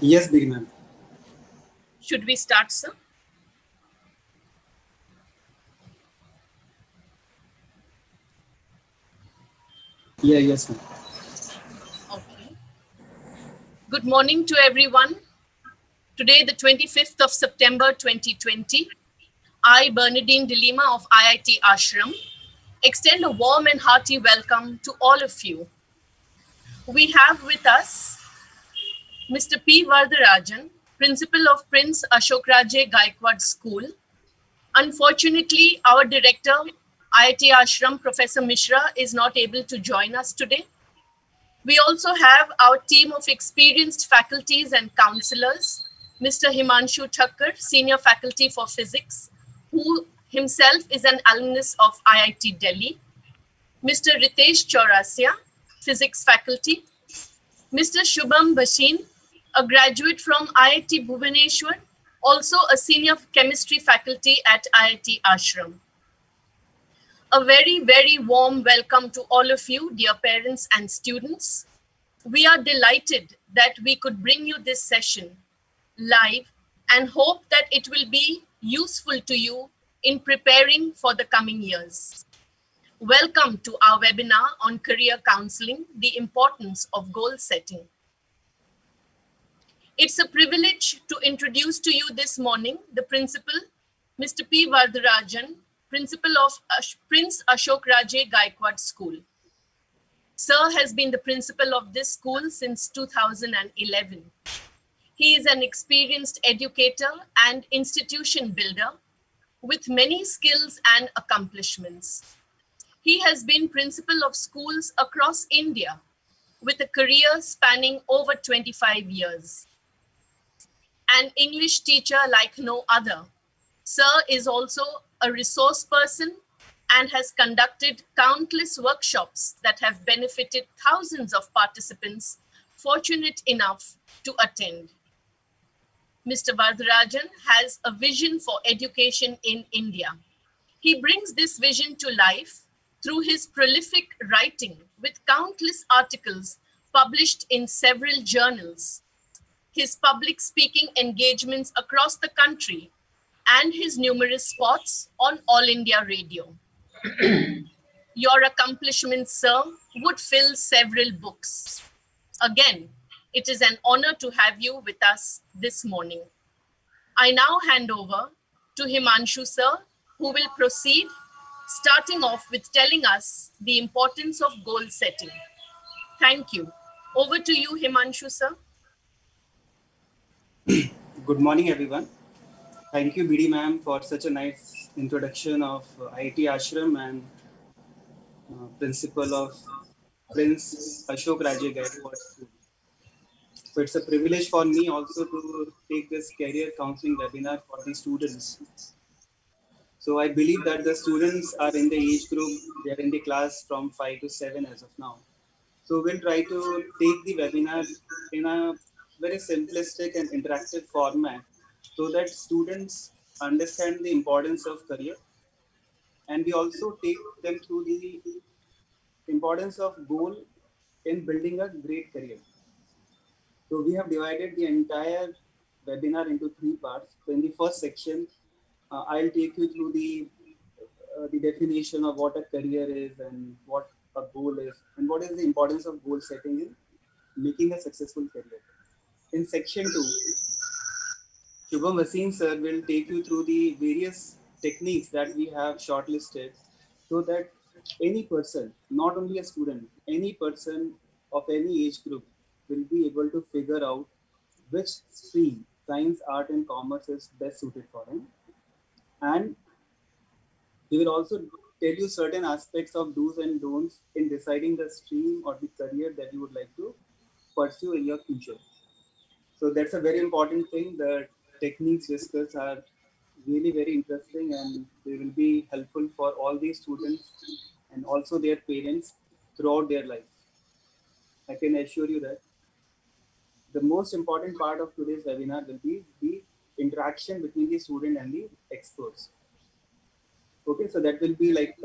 Yes, big ma'am. Should we start, sir? Yes, ma'am. Okay. Good morning to everyone. Today, the 25th of September 2020, I, Bernadine De Lima of IIT Ashram, extend a warm and hearty welcome to all of you. We have with us Mr. P. Vardarajan, Principal of Prince Ashok Gaekwad School. Unfortunately, our director, IIT Ashram, Professor Mishra, is not able to join us today. We also have our team of experienced faculties and counselors, Mr. Himanshu Thakkar, Senior Faculty for Physics, who himself is an alumnus of IIT Delhi, Mr. Ritesh Chaurasia, Physics Faculty, Mr. Shubham Bashin, a graduate from IIT Bhubaneswar, also a Senior Chemistry Faculty at IIT Ashram. A very, very warm welcome to all of you, dear parents and students. We are delighted that we could bring you this session live and hope that it will be useful to you in preparing for the coming years. Welcome to our webinar on career counseling, the importance of goal setting. It's a privilege to introduce to you this morning the principal, Mr. P. Vardarajan, principal of Prince Ashok Gaekwad School. Sir has been the principal of this school since 2011. He is an experienced educator and institution builder with many skills and accomplishments. He has been principal of schools across India with a career spanning over 25 years. An English teacher like no other, Sir is also a resource person and has conducted countless workshops that have benefited thousands of participants fortunate enough to attend. Mr. Vardarajan has a vision for education in India. He brings this vision to life through his prolific writing with countless articles published in several journals, his public speaking engagements across the country, and his numerous spots on All India Radio. Your accomplishments, sir, would fill several books. Again, it is an honor to have you with us this morning. I now hand over to Himanshu, sir, who will proceed, starting off with telling us the importance of goal setting. Thank you. Over to you, Himanshu, sir. Good morning, everyone. Thank you, BD ma'am, for such a nice introduction of IIT Ashram and principal of Prince Ashok Gaekwad School. So it's a privilege for me also to take this career counseling webinar for the students. So I believe that the students are in the age group, they are in the class from 5 to 7 as of now. So we'll try to take the webinar in a very simplistic and interactive format so that students understand the importance of career, and we also take them through the importance of goal in building a great career. So we have divided the entire webinar into 3 parts. So in the first section, I'll take you through the definition of what a career is and what a goal is and what is the importance of goal setting in making a successful career. In section 2, Shubham Vasim sir will take you through the various techniques that we have shortlisted so that any person, not only a student, any person of any age group will be able to figure out which stream, science, art and commerce is best suited for him. And he will also tell you certain aspects of do's and don'ts in deciding the stream or the career that you would like to pursue in your future. So that's a very important thing. The techniques discussed are really very interesting and they will be helpful for all these students and also their parents throughout their life. I can assure you that the most important part of today's webinar will be the interaction between the student and the experts. Okay, so that will be like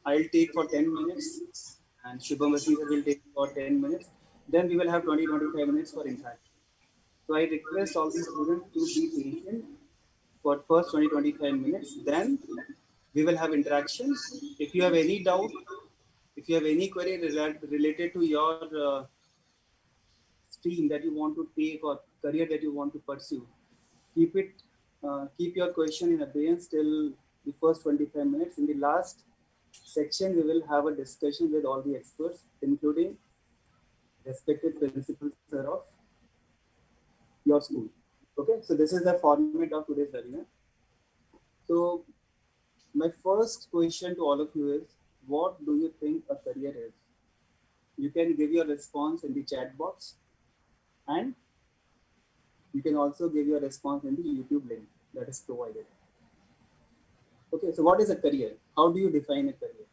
I'll take for 10 minutes and Shubham Vasim will take for 10 minutes. Then we will have 20-25 minutes for interaction. So I request all the students to be patient for first 20-25 minutes. Then we will have interaction. If you have any doubt, if you have any query related to your stream that you want to take or career that you want to pursue, keep your question in abeyance till the first 25 minutes. In the last section, we will have a discussion with all the experts, including respected principal sir of your school. Okay, so this is the format of today's webinar. So my first question to all of you is, what do you think a career is? You can give your response in the chat box, and you can also give your response in the YouTube link that is provided. Okay, so what is a career? How do you define a career?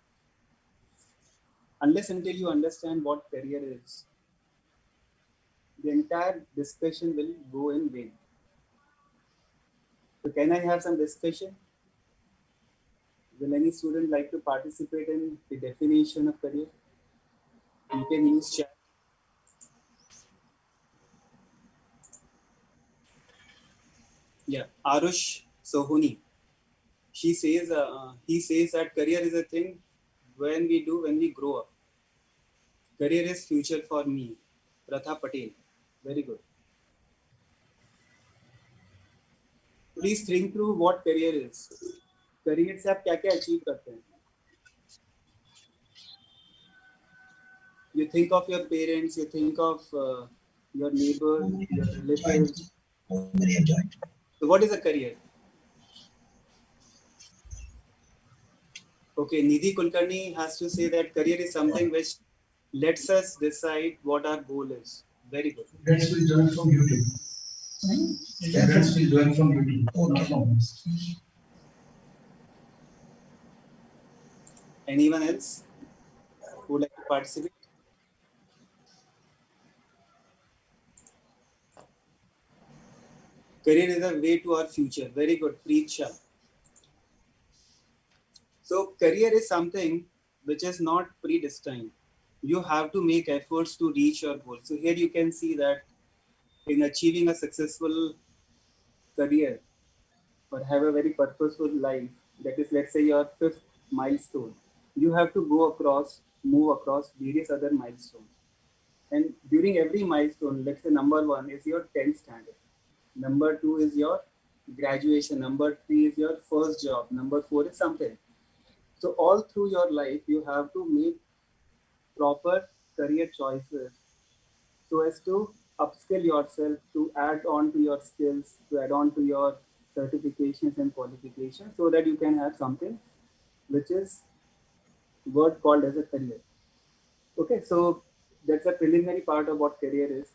Unless until you understand what career is, the entire discussion will go in vain. So can I have some discussion? Will any student like to participate in the definition of career? You can use chat. Yeah, Arush Sohuni. He says that career is a thing when we grow up. Career is future for me. Pratha Patel. Very good. Please think through what career is. Career से आप क्या क्या achieve करते हैं? You think of your parents, you think of your neighbors, your relatives. So what is a career? Okay, Nidhi Kulkarni has to say that career is something which lets us decide what our goal is. Very good. That's we join from YouTube. That's we join from YouTube. Okay. Anyone else who would like to participate? Career is a way to our future. Very good, Preet. So career is something which is not predestined. You have to make efforts to reach your goal. So here you can see that in achieving a successful career or have a very purposeful life, that is, let's say, your fifth milestone, you have to move across various other milestones. And during every milestone, let's say number 1 is your 10th standard, number 2 is your graduation, number 3 is your first job, number 4 is something. So all through your life, you have to make proper career choices so as to upskill yourself, to add on to your skills, to add on to your certifications and qualifications, so that you can have something which is word called as a career. Okay, so that's a preliminary part of what career is.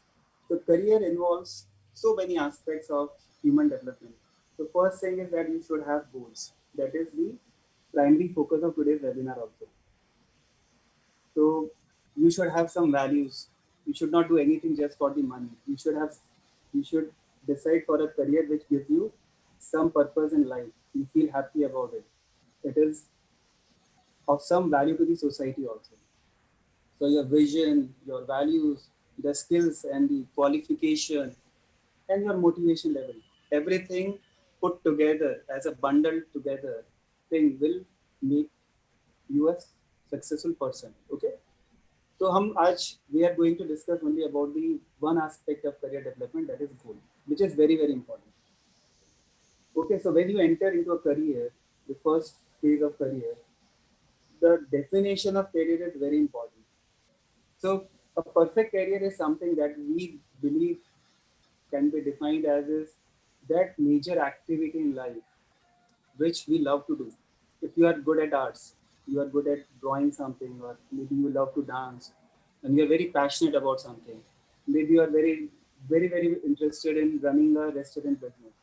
So career involves so many aspects of human development. The first thing is that you should have goals. That is the primary focus of today's webinar also. So you should have some values. You should not do anything just for the money. You should decide for a career which gives you some purpose in life. You feel happy about it. It is of some value to the society also. So your vision, your values, the skills and the qualification and your motivation level, everything put together as a bundled together thing will make you a successful person. Okay. So we are going to discuss only about the one aspect of career development, that is goal, which is very, very important. Okay, so when you enter into a career, the first phase of career, the definition of career is very important. So a perfect career is something that we believe can be defined as is that major activity in life which we love to do. If you are good at arts, you are good at drawing something, or maybe you love to dance, and you are very passionate about something. Maybe you are very, very, very interested in running a restaurant business.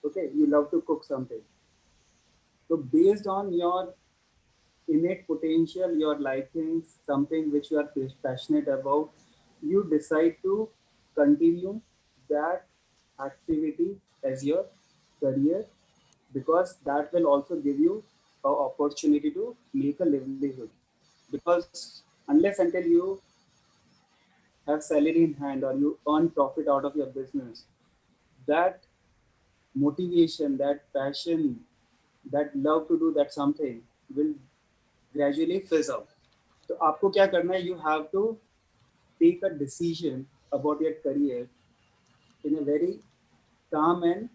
Okay, you love to cook something. So based on your innate potential, your likings, something which you are passionate about, you decide to continue that activity as your career, because that will also give you an opportunity to make a livelihood. Because unless until you have salary in hand or you earn profit out of your business, that motivation, that passion, that love to do that something will gradually fizz out. So आपको क्या करना है? You have to take a decision about your career in a very calm and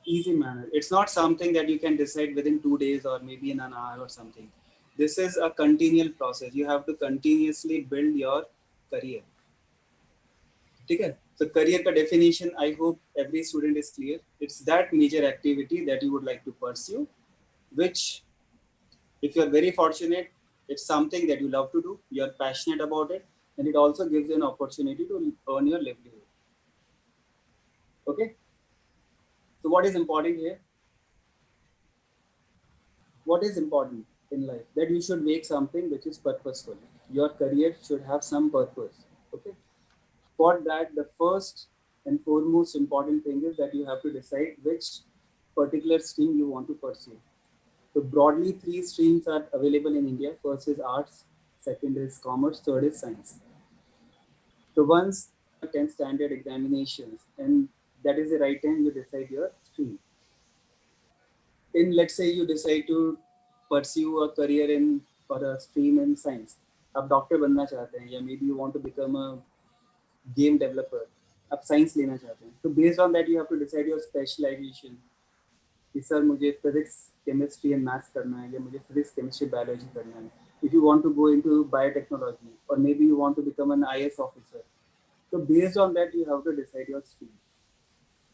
easy manner. It's not something that you can decide within 2 days or maybe in an hour or something. This is a continual process. You have to continuously build your career. ठीक है? So career का definition, I hope every student is clear. It's that major activity that you would like to pursue, which if you're very fortunate, it's something that you love to do, you're passionate about it, and it also gives you an opportunity to earn your livelihood. Okay? So what is important here? What is important in life? That you should make something which is purposeful. Your career should have some purpose. Okay? For that, the first and foremost important thing is that you have to decide which particular stream you want to pursue. So broadly, 3 streams are available in India. First is arts, second is commerce, third is science. So once 10 standard examinations, and that is the right time you decide your stream. In, let's say you decide to pursue a career in or a stream in science. आप doctor बनना चाहते हैं या may be you want to become a game developer, आप science लेना चाहते हैं, तो based on that you have to decide your specialisation कि सर मुझे फिजिक्स केमिस्ट्री एंड मैथ्स करना है या मुझे फिजिक्स केमिस्ट्री बायोलॉजी करना है. If you want to go into biotechnology or maybe you want to become an IS officer, so based on that you have to decide your stream.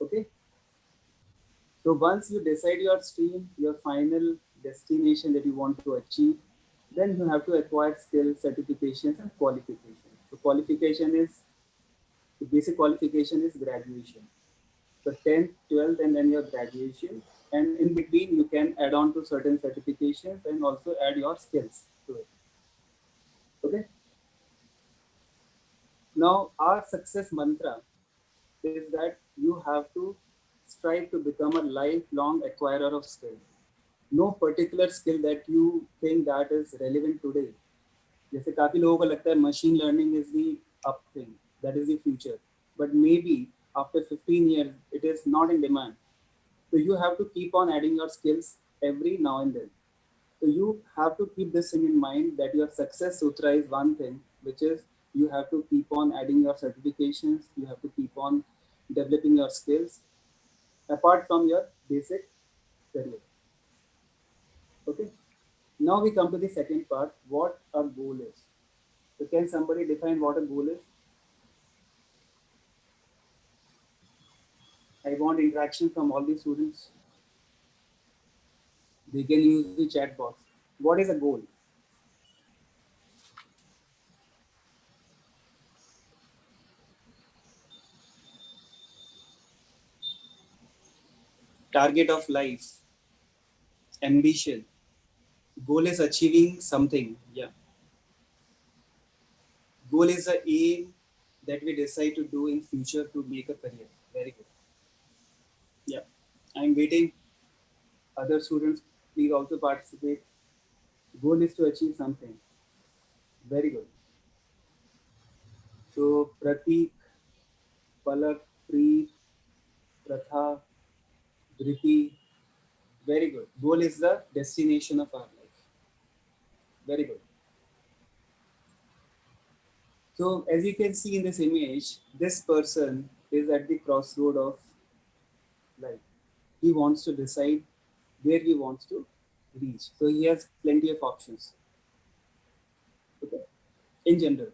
Okay, so once you decide your stream, your final destination that you want to achieve, then you have to acquire skills, certifications and qualifications. So qualification is, the basic qualification is graduation. So 10th, 12th and then your graduation, and in between you can add on to certain certifications and also add your skills to it. Okay. Now our success mantra is that you have to strive to become a lifelong acquirer of skill. No particular skill that you think that is relevant today. जैसे काफी लोगों को लगता है machine learning is the up thing, that is the future, but maybe after 15 years it is not in demand. So you have to keep on adding your skills every now and then. So you have to keep this thing in mind that your success sutra is one thing, which is you have to keep on adding your certifications, you have to keep on developing your skills apart from your basic career. Okay. Now we come to the second part, what a goal is. So can somebody define what a goal is? I want interaction from all the students. They can use the chat box. What is a goal? Target of life, ambition. Goal is achieving something. Yeah. Goal is the aim that we decide to do in future to make a career. Very good. Yeah. I'm waiting. Other students, please also participate. Goal is to achieve something. Very good. So Pratik, Palak, Preet, Pratha, Dhriti. Very good. Goal is the destination of our life. Very good. So as you can see in this image, this person is at the crossroad of life. He wants to decide where he wants to reach. So he has plenty of options. Okay. In general.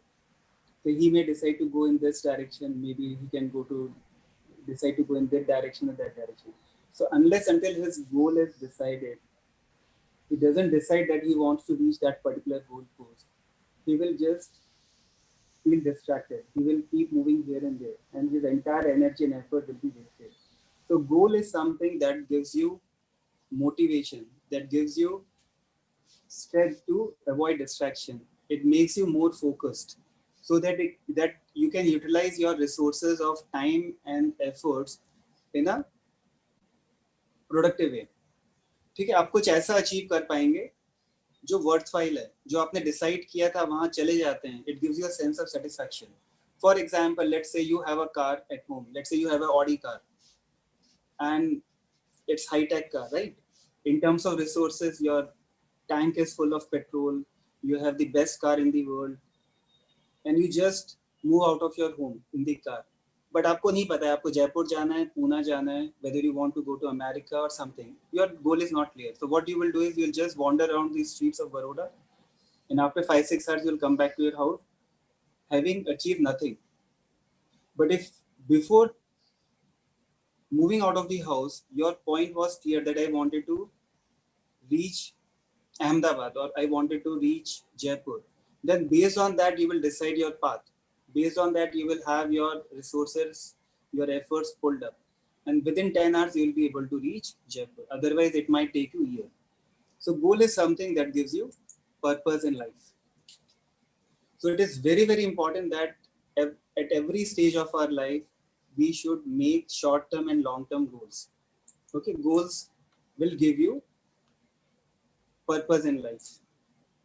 So he may decide to go in this direction. Maybe he can decide to go in that direction or that direction. So unless until his goal is decided, he doesn't decide that he wants to reach that particular goal post. He will just feel distracted. He will keep moving here and there, and his entire energy and effort will be wasted. So goal is something that gives you motivation, that gives you strength to avoid distraction. It makes you more focused so that that you can utilize your resources of time and efforts in a productive way. ठीक है, आप कुछ ऐसा achieve कर पाएंगे जो वर्थफाइल है, जो आपने डिसाइड किया था वहां चले जाते हैं, it gives you a sense of satisfaction. For example, let's say you have a car at home, let's say you have a Audi car and it's high tech car, right? In terms of resources, your tank is full of petrol, you have the best car in the world, and you just move out of your home in the car. But आपको नहीं पता है आपको जयपुर जाना है, पूना जाना है, whether you want to go to America or something. Your goal is not clear. So what you will do is you'll just wander around the streets of Baroda, and after 5-6 hours you'll come back to your house, having achieved nothing. But if before moving out of the house, your point was clear that I wanted to reach Ahmedabad or I wanted to reach Jaipur, then based on that, you will decide your path. Based on that, you will have your resources, your efforts pulled up. And within 10 hours, you will be able to reach Jaipur. Otherwise, it might take you a year. So goal is something that gives you purpose in life. So it is very, very important that at every stage of our life, we should make short-term and long-term goals. Okay, goals will give you purpose in life,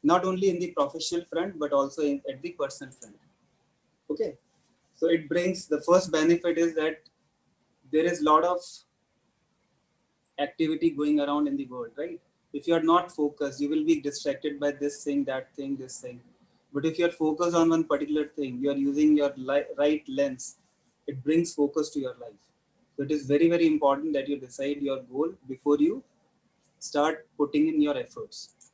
not only in the professional front, but also at the personal front. Okay, so it brings, the first benefit is that there is a lot of activity going around in the world, right? If you are not focused, you will be distracted by this thing, that thing, this thing. But if you are focused on one particular thing, you are using your right lens, it brings focus to your life. So it is very, very important that you decide your goal before you start putting in your efforts.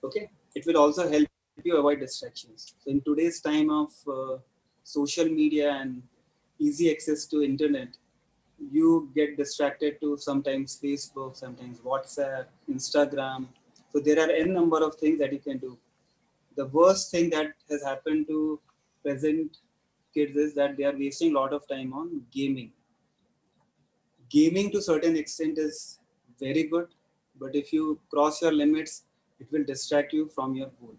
Okay, it will also help you avoid distractions. So in today's time of social media and easy access to internet, you get distracted to sometimes Facebook, sometimes WhatsApp, Instagram. So there are n number of things that you can do. The worst thing that has happened to present kids is that they are wasting a lot of time on gaming. Gaming to certain extent is very good, but if you cross your limits, it will distract you from your goal.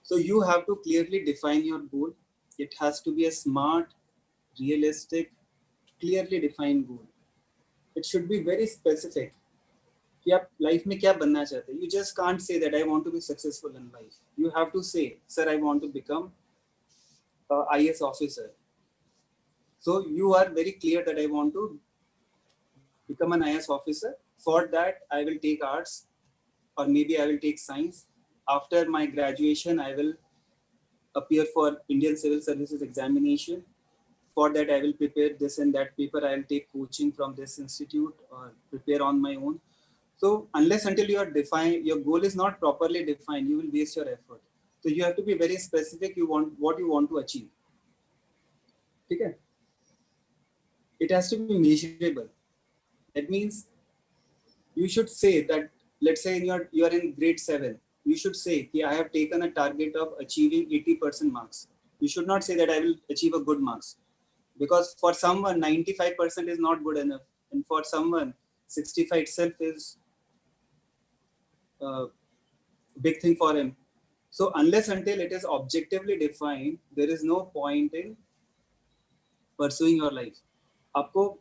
So you have to clearly define your goal. It has to be a smart, realistic, clearly defined goal. It should be very specific. कि आप life में क्या बनना चाहते हैं. You just can't say that I want to be successful in life. You have to say, sir, I want to become a IS officer. So you are very clear that I want to become an IS officer. For that, I will take arts, or maybe I will take science. After my graduation, I will appear for Indian Civil Services examination. For that, I will prepare this and that paper. I will take coaching from this institute or prepare on my own. So unless until you are defined, your goal is not properly defined, you will waste your effort. So you have to be very specific. You want what you want to achieve. Okay? It has to be measurable. That means you should say that, let's say you are in grade 7, you should say I have taken a target of achieving 80% marks. You should not say that I will achieve a good marks, because for someone 95% is not good enough, and for someone 65 itself is a big thing for him. So unless until it is objectively defined, there is no point in pursuing your life. आपको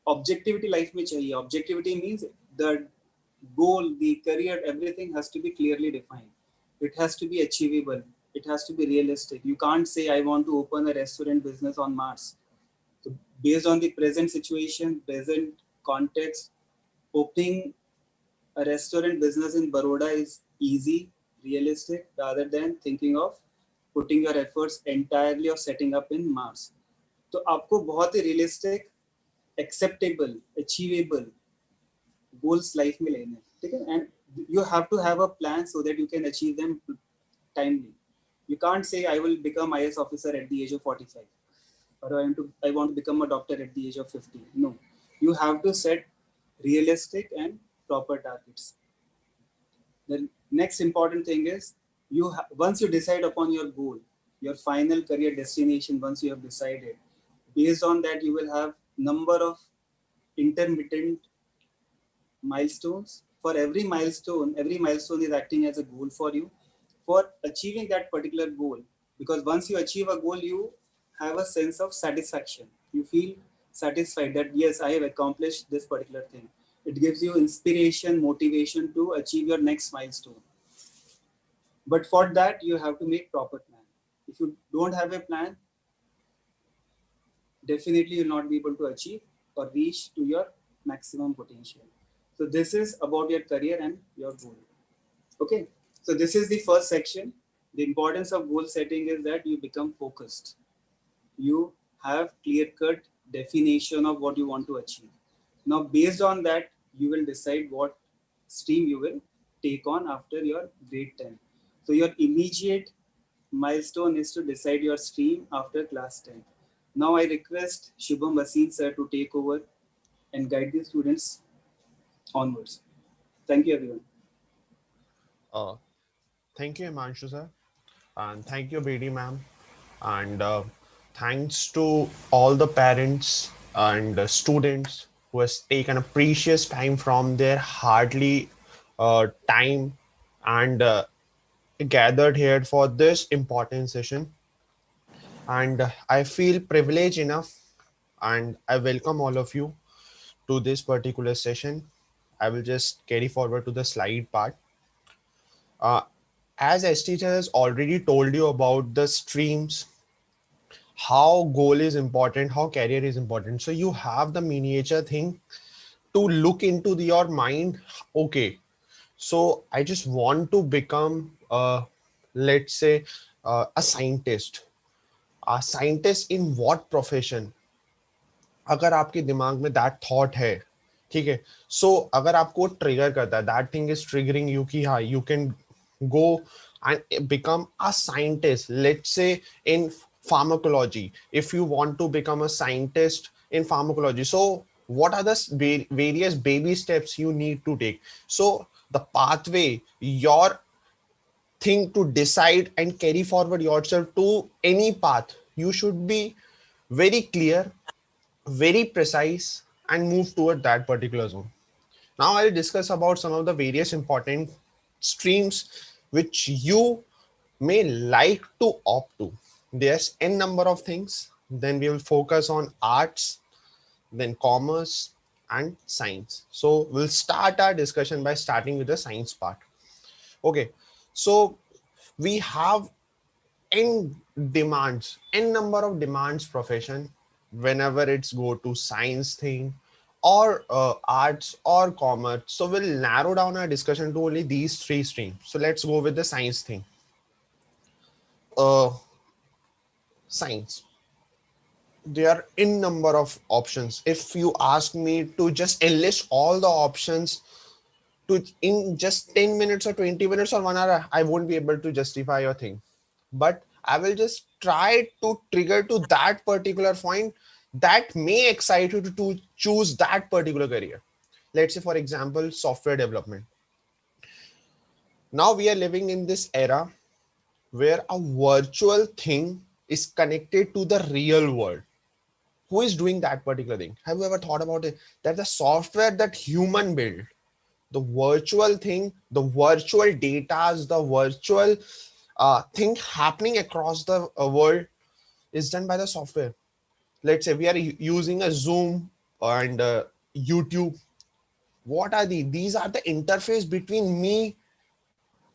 objectivity life में चाहिए. Objectivity means the goal, the career, everything has to be clearly defined. It has to be achievable. It has to be realistic. You can't say I want to open a restaurant business on Mars. So based on the present situation, present context, opening a restaurant business in Baroda is easy, realistic, rather than thinking of putting your efforts entirely of setting up in Mars. तो आपको बहुत ही realistic, acceptable, achievable goals life में लेने हैं, ठीक है? And you have to have a plan so that you can achieve them timely. You can't say I will become IS officer at the age of 45, or I want to become a doctor at the age of 50. No, you have to set realistic and proper targets. The next important thing is once you decide upon your goal, your final career destination, once you have decided, based on that you will have number of intermittent milestones. For every milestone is acting as a goal for you for achieving that particular goal. Because once you achieve a goal, you have a sense of satisfaction. You feel satisfied that yes, I have accomplished this particular thing. It gives you inspiration, motivation to achieve your next milestone. But for that, you have to make proper plan. If you don't have a plan, definitely you'll not be able to achieve or reach to your maximum potential. So this is about your career and your goal. Okay. So this is the first section. The importance of goal setting is that you become focused. You have clear-cut definition of what you want to achieve. Now, based on that, you will decide what stream you will take on after your grade 10. So your immediate milestone is to decide your stream after class 10. Now I request Shubham Vasin sir to take over and guide the students onwards. Thank you, everyone. Thank you, Himanshu sir, and thank you, BD ma'am, and thanks to all the parents and students who has taken a precious time from their hardly time and gathered here for this important session. And I feel privileged enough, and I welcome all of you to this particular session. I will just carry forward to the slide part. Uh, as S teacher has already told you about the streams, how goal is important, how career is important. So you have the miniature thing to look into your mind. Okay, so I just want to become, let's say, a scientist. A scientist in what profession? अगर आपके दिमाग में that thought है, ठीक है, सो अगर आपको trigger करता है, that thing is triggering you कि हाँ you can go and become a scientist, let's say in pharmacology. If you want to become a scientist in pharmacology, so what are the various baby steps you need to take? So the pathway, your thing to decide and carry forward yourself to any path, you should be very clear, very precise, and move toward that particular zone. Now I'll discuss about some of the various important streams which you may like to opt to. There's n number of things. Then we will focus on arts, then commerce and science. So we'll start our discussion by starting with the science part. Okay, so we have n number of demands profession whenever it's go to science thing or arts or commerce. So we'll narrow down our discussion to only these three streams. So let's go with the science thing. Science, there are n number of options. If you ask me to just enlist all the options to in just 10 minutes or 20 minutes or 1 hour, I won't be able to justify your thing. But I will just try to trigger to that particular point that may excite you to choose that particular career. Let's say, for example, software development. Now we are living in this era where a virtual thing is connected to the real world. Who is doing that particular thing? Have you ever thought about it? That the software that human build, the virtual thing, the virtual data, the virtual thing happening across the world is done by the software. Let's say we are using a Zoom and YouTube. What are these? These are the interface between me,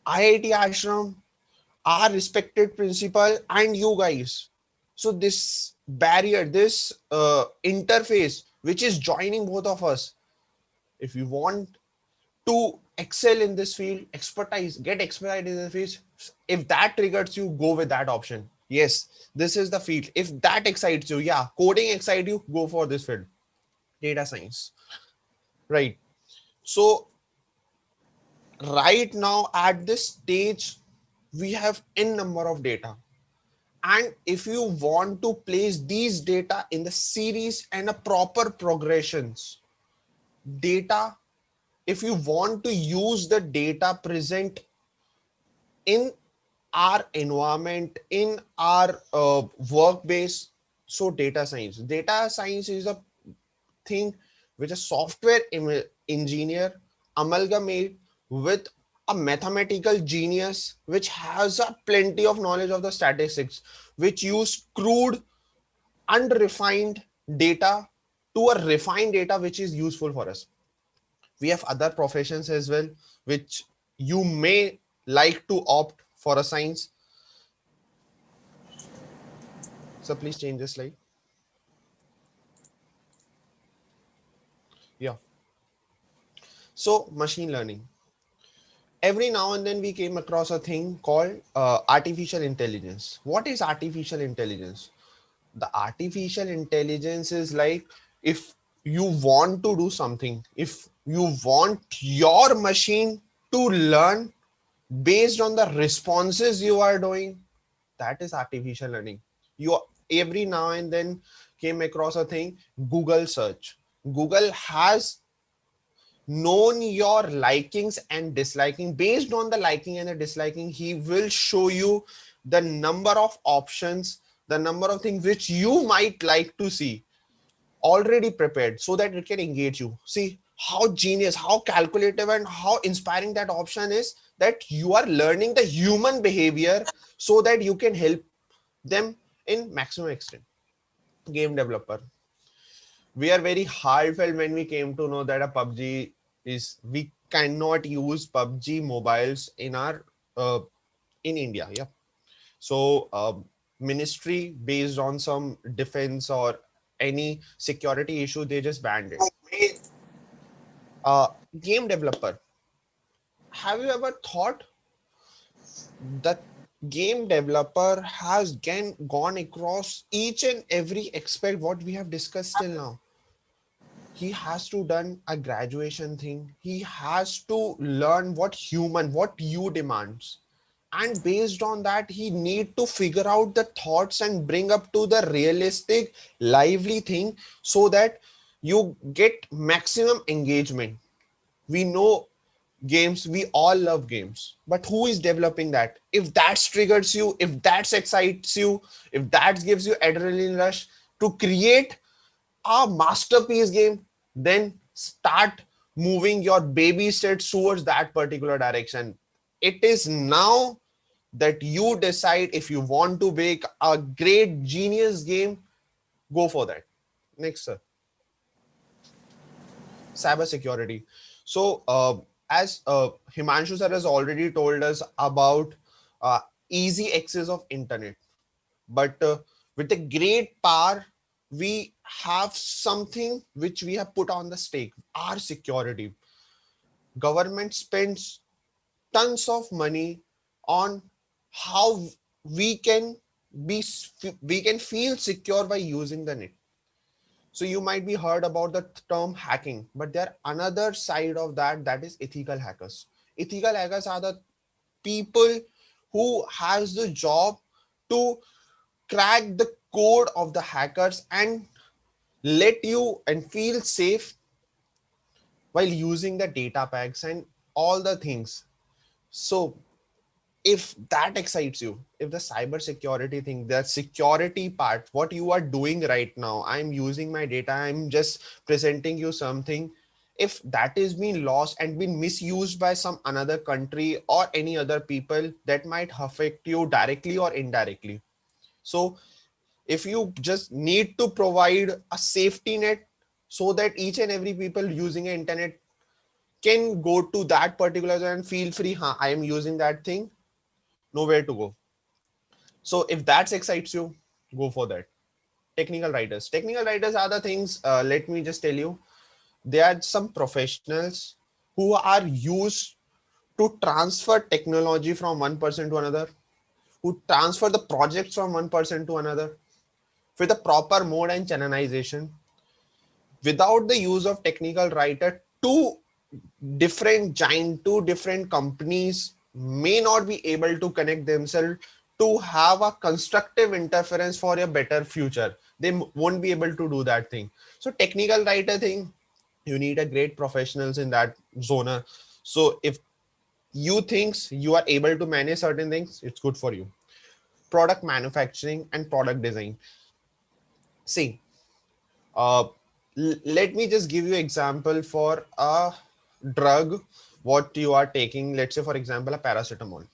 IIT Ashram, our respected principal, and you guys. So this barrier, this interface, which is joining both of us. If you want to excel in this field, get expertise in the field. If that triggers you, go with that option. Yes, this is the field. If that excites you, yeah, coding excites you, go for this field. Data science, right? So right now at this stage, we have n number of data. And if you want to place these data in the series and a proper progressions, data, if you want to use the data present in our environment, in our work base, so data science is a thing which a software engineer amalgamate with a mathematical genius which has a plenty of knowledge of the statistics, which use crude unrefined data to a refined data which is useful for us. We have other professions as well, which you may like to opt for a science. So please change the slide. Yeah. So machine learning. Every now and then we came across a thing called artificial intelligence. What is artificial intelligence? The artificial intelligence is like, if you want to do something, if you want your machine to learn based on the responses you are doing, that is artificial learning. You every now and then came across a thing, Google search. Google has known your likings and disliking. Based on the liking and the disliking, he will show you the number of options, the number of things which you might like to see already prepared, so that it can engage you. See how genius, how calculative, and how inspiring that option is, that you are learning the human behavior so that you can help them in maximum extent. Game developer. We are very heartfelt when we came to know that a PUBG is, we cannot use PUBG mobiles in our in India. Yeah. So ministry, based on some defense or any security issue, they just banned it. Game developer. Have you ever thought that game developer has gone across each and every aspect what we have discussed till now? He has to done a graduation thing. He has to learn what you demands, and based on that he need to figure out the thoughts and bring up to the realistic lively thing, so that you get maximum engagement. We know games, we all love games, but who is developing that? If that triggers you, if that excites you, if that gives you adrenaline rush to create a masterpiece game, then start moving your baby steps towards that particular direction. It is now that you decide if you want to make a great genius game. Go for that. Next, sir. Cybersecurity. So as Himanshu sir has already told us about easy access of internet, but with a great power, we have something which we have put on the stake, our security. Government spends tons of money on how we can we can feel secure by using the net. So you might be heard about the term hacking, but there another side of that, that is ethical hackers. Ethical hackers are the people who has the job to crack the code of the hackers and let you and feel safe while using the data packs and all the things. So if that excites you, if the cyber security thing, the security part, what you are doing right now, I'm using my data, I'm just presenting you something, if that is being lost and been misused by some another country or any other people, that might affect you directly or indirectly. So if you just need to provide a safety net so that each and every people using the internet can go to that particular and feel free, I am using that thing, nowhere to go. So if that excites you, go for that. Technical writers. Technical writers are the things, let me just tell you, they are some professionals who are used to transfer technology from one person to another, who transfer the projects from one person to another with a proper mode and channelization. Without the use of technical writer, two different companies may not be able to connect themselves to have a constructive interference for a better future. They won't be able to do that thing. So technical writer thing, you need a great professionals in that zone. So if you think you are able to manage certain things, it's good for you. Product manufacturing and product design. See, uh, let me just give you example for a drug what you are taking. Let's say for example a paracetamol.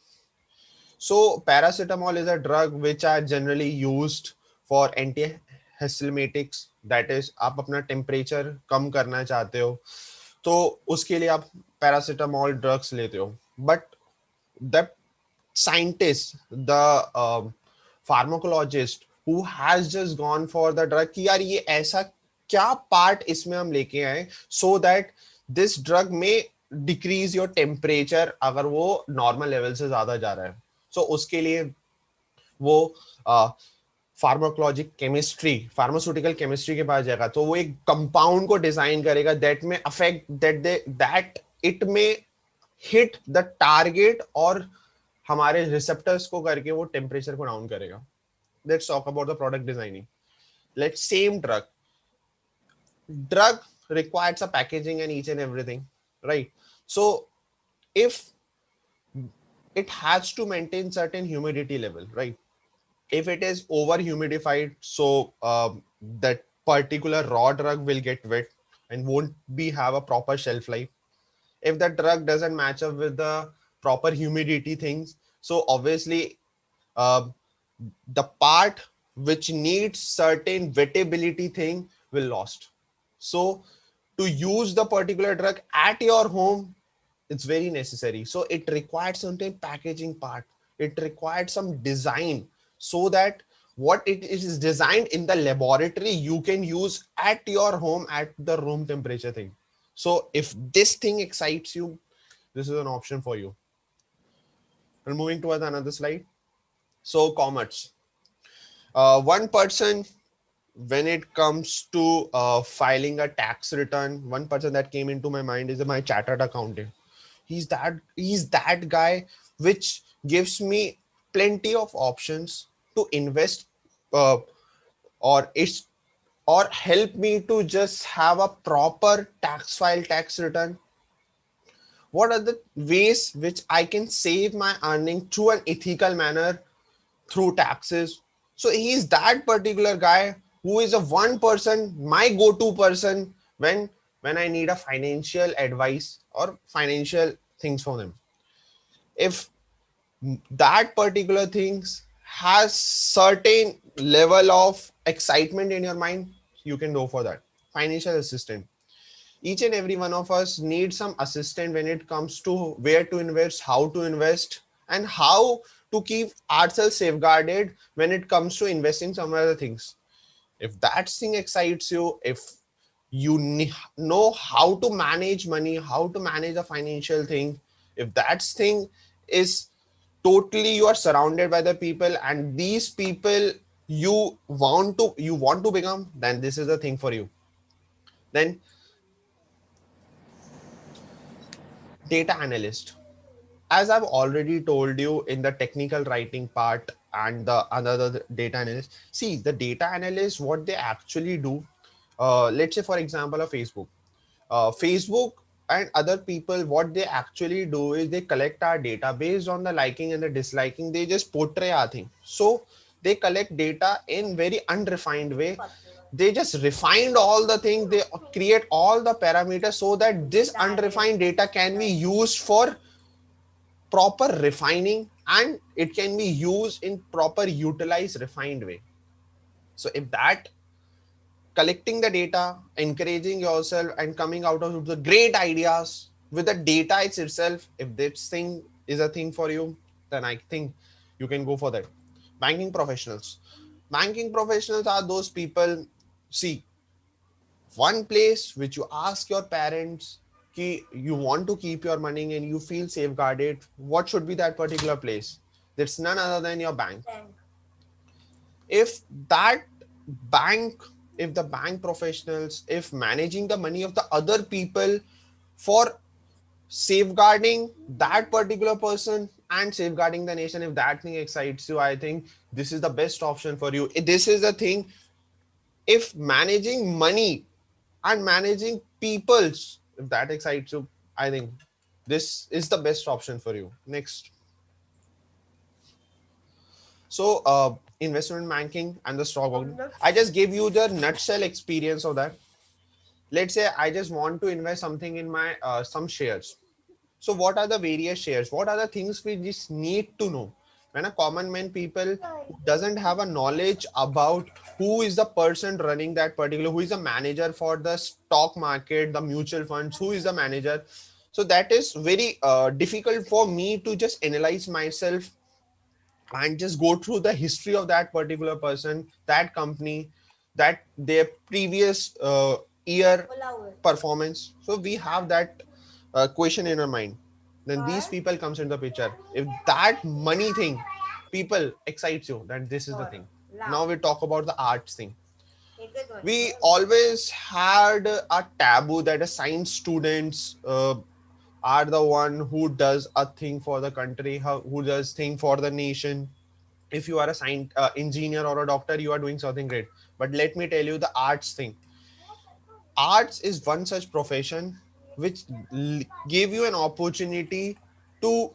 So paracetamol is a drug which are generally used for antihistaminics, that is आप अपना temperature कम करना चाहते हो, तो उसके लिए आप paracetamol drugs लेते हो, but the scientist, the pharmacologist who has just gone for the drug कि यार ये ऐसा क्या पार्ट इसमें हम लेके आए सो दैट दिस ड्रग में डिक्रीज योर टेम्परेचर अगर वो नॉर्मल लेवल से ज्यादा जा रहा है. सो उसके लिए वो फार्माकोलॉजिक केमिस्ट्री, फार्मास्यूटिकल केमिस्ट्री के पास जाएगा, तो वो एक कंपाउंड को डिजाइन करेगा दैट में अफेक्ट दैट इट में हिट द टारगेट और हमारे रिसेप्टर्स को करके वो टेम्परेचर को डाउन करेगा. Let's talk about the product designing. Let's same drug requires a packaging and each and everything, right? So if it has to maintain certain humidity level, right? If it is over humidified, so that particular raw drug will get wet and won't be have a proper shelf life. If the drug doesn't match up with the proper humidity things, so obviously the part which needs certain wettability thing will lost. So to use the particular drug at your home, it's very necessary. So it required certain packaging part. It required some design so that what it is designed in the laboratory, you can use at your home at the room temperature thing. So if this thing excites you, this is an option for you. And moving towards another slide. So commerce. One person, when it comes to filing a tax return, one person that came into my mind is my chartered accountant. He's that guy which gives me plenty of options to invest or help me to just have a proper tax return. What are the ways which I can save my earning through an ethical manner through taxes? So he's that particular guy who is a one person, my go-to person when I need a financial advice or financial things from them. If that particular things has certain level of excitement in your mind, you can go for that. Financial assistant. Each and every one of us needs some assistant when it comes to where to invest, how to invest, and how to keep ourselves safeguarded when it comes to investing some other things. If that thing excites you, if you know how to manage money, how to manage a financial thing, if that thing is totally, you are surrounded by the people and these people you want to become, then this is the thing for you. Then data analyst. As I've already told you in the technical writing part and the another data analyst, see the data analyst, what they actually do, let's say for example, a Facebook and other people, what they actually do is they collect our data based on the liking and the disliking. They just portray our thing. So they collect data in very unrefined way. They just refined all the things. They create all the parameters so that this unrefined data can be used for proper refining and it can be used in proper utilized refined way. So if that collecting the data, encouraging yourself and coming out of the great ideas with the data itself, if this thing is a thing for you, then I think you can go for that. Banking professionals. Banking professionals are those people, see, one place which you ask your parents ki you want to keep your money and you feel safeguarded, what should be that particular place? That's none other than your bank. If that bank, if the bank professionals, if managing the money of the other people for safeguarding that particular person and safeguarding the nation, if that thing excites you, I think this is the best option for you. This is the thing. If managing money and managing people's, if that excites you, I think this is the best option for you. Next. So investment banking and the stock market. I just gave you the nutshell experience of that. Let's say I just want to invest something in my some shares. So what are the various shares? What are the things we just need to know? When a common man people who doesn't have a knowledge about who is the person running that particular, who is the manager for the stock market, the mutual funds, who is the manager. So that is very difficult for me to just analyze myself and just go through the history of that particular person, that company, that their previous year performance. So we have that question in our mind. Then these people comes in the picture. If that money thing, people excites you, then this is the thing. Now we talk about the arts thing. We always had a taboo that a science students are the one who does a thing for the country, who does thing for the nation. If you are a science engineer or a doctor, you are doing something great. But let me tell you the arts thing. Arts is one such profession which give you an opportunity to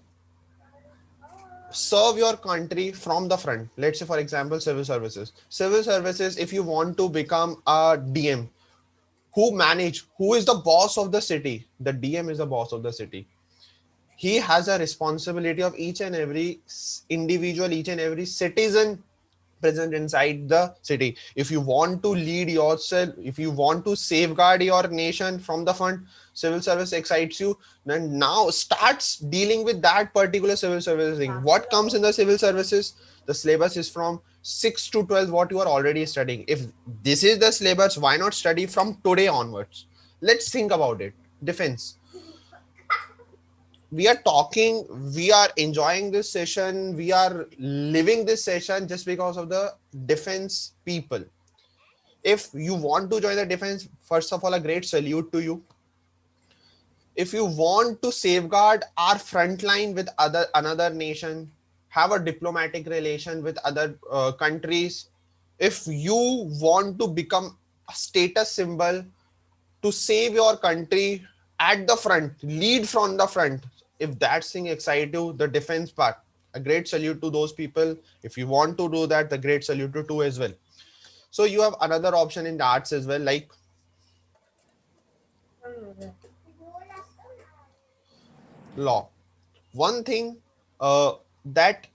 serve your country from the front. Let's say, for example, civil services. Civil services, if you want to become a DM, who is the boss of the city? The DM is the boss of the city. He has a responsibility of each and every individual, each and every citizen present inside the city. If you want to lead yourself, if you want to safeguard your nation from the front, civil service excites you. Then now starts dealing with that particular civil service thing. What comes in the civil services? The syllabus is from 6 to 12, what you are already studying. If this is the syllabus, why not study from today onwards? Let's think about it. Defense. We are talking, we are enjoying this session, we are living this session just because of the defense people. If you want to join the defense, first of all, a great salute to you. If you want to safeguard our front line with another nation, have a diplomatic relation with other countries, if you want to become a status symbol to save your country at the front, lead from the front, if that thing excites you, the defense part, a great salute to those people. If you want to do that, the great salute to too as well. So you have another option in the arts as well, like law. One thing that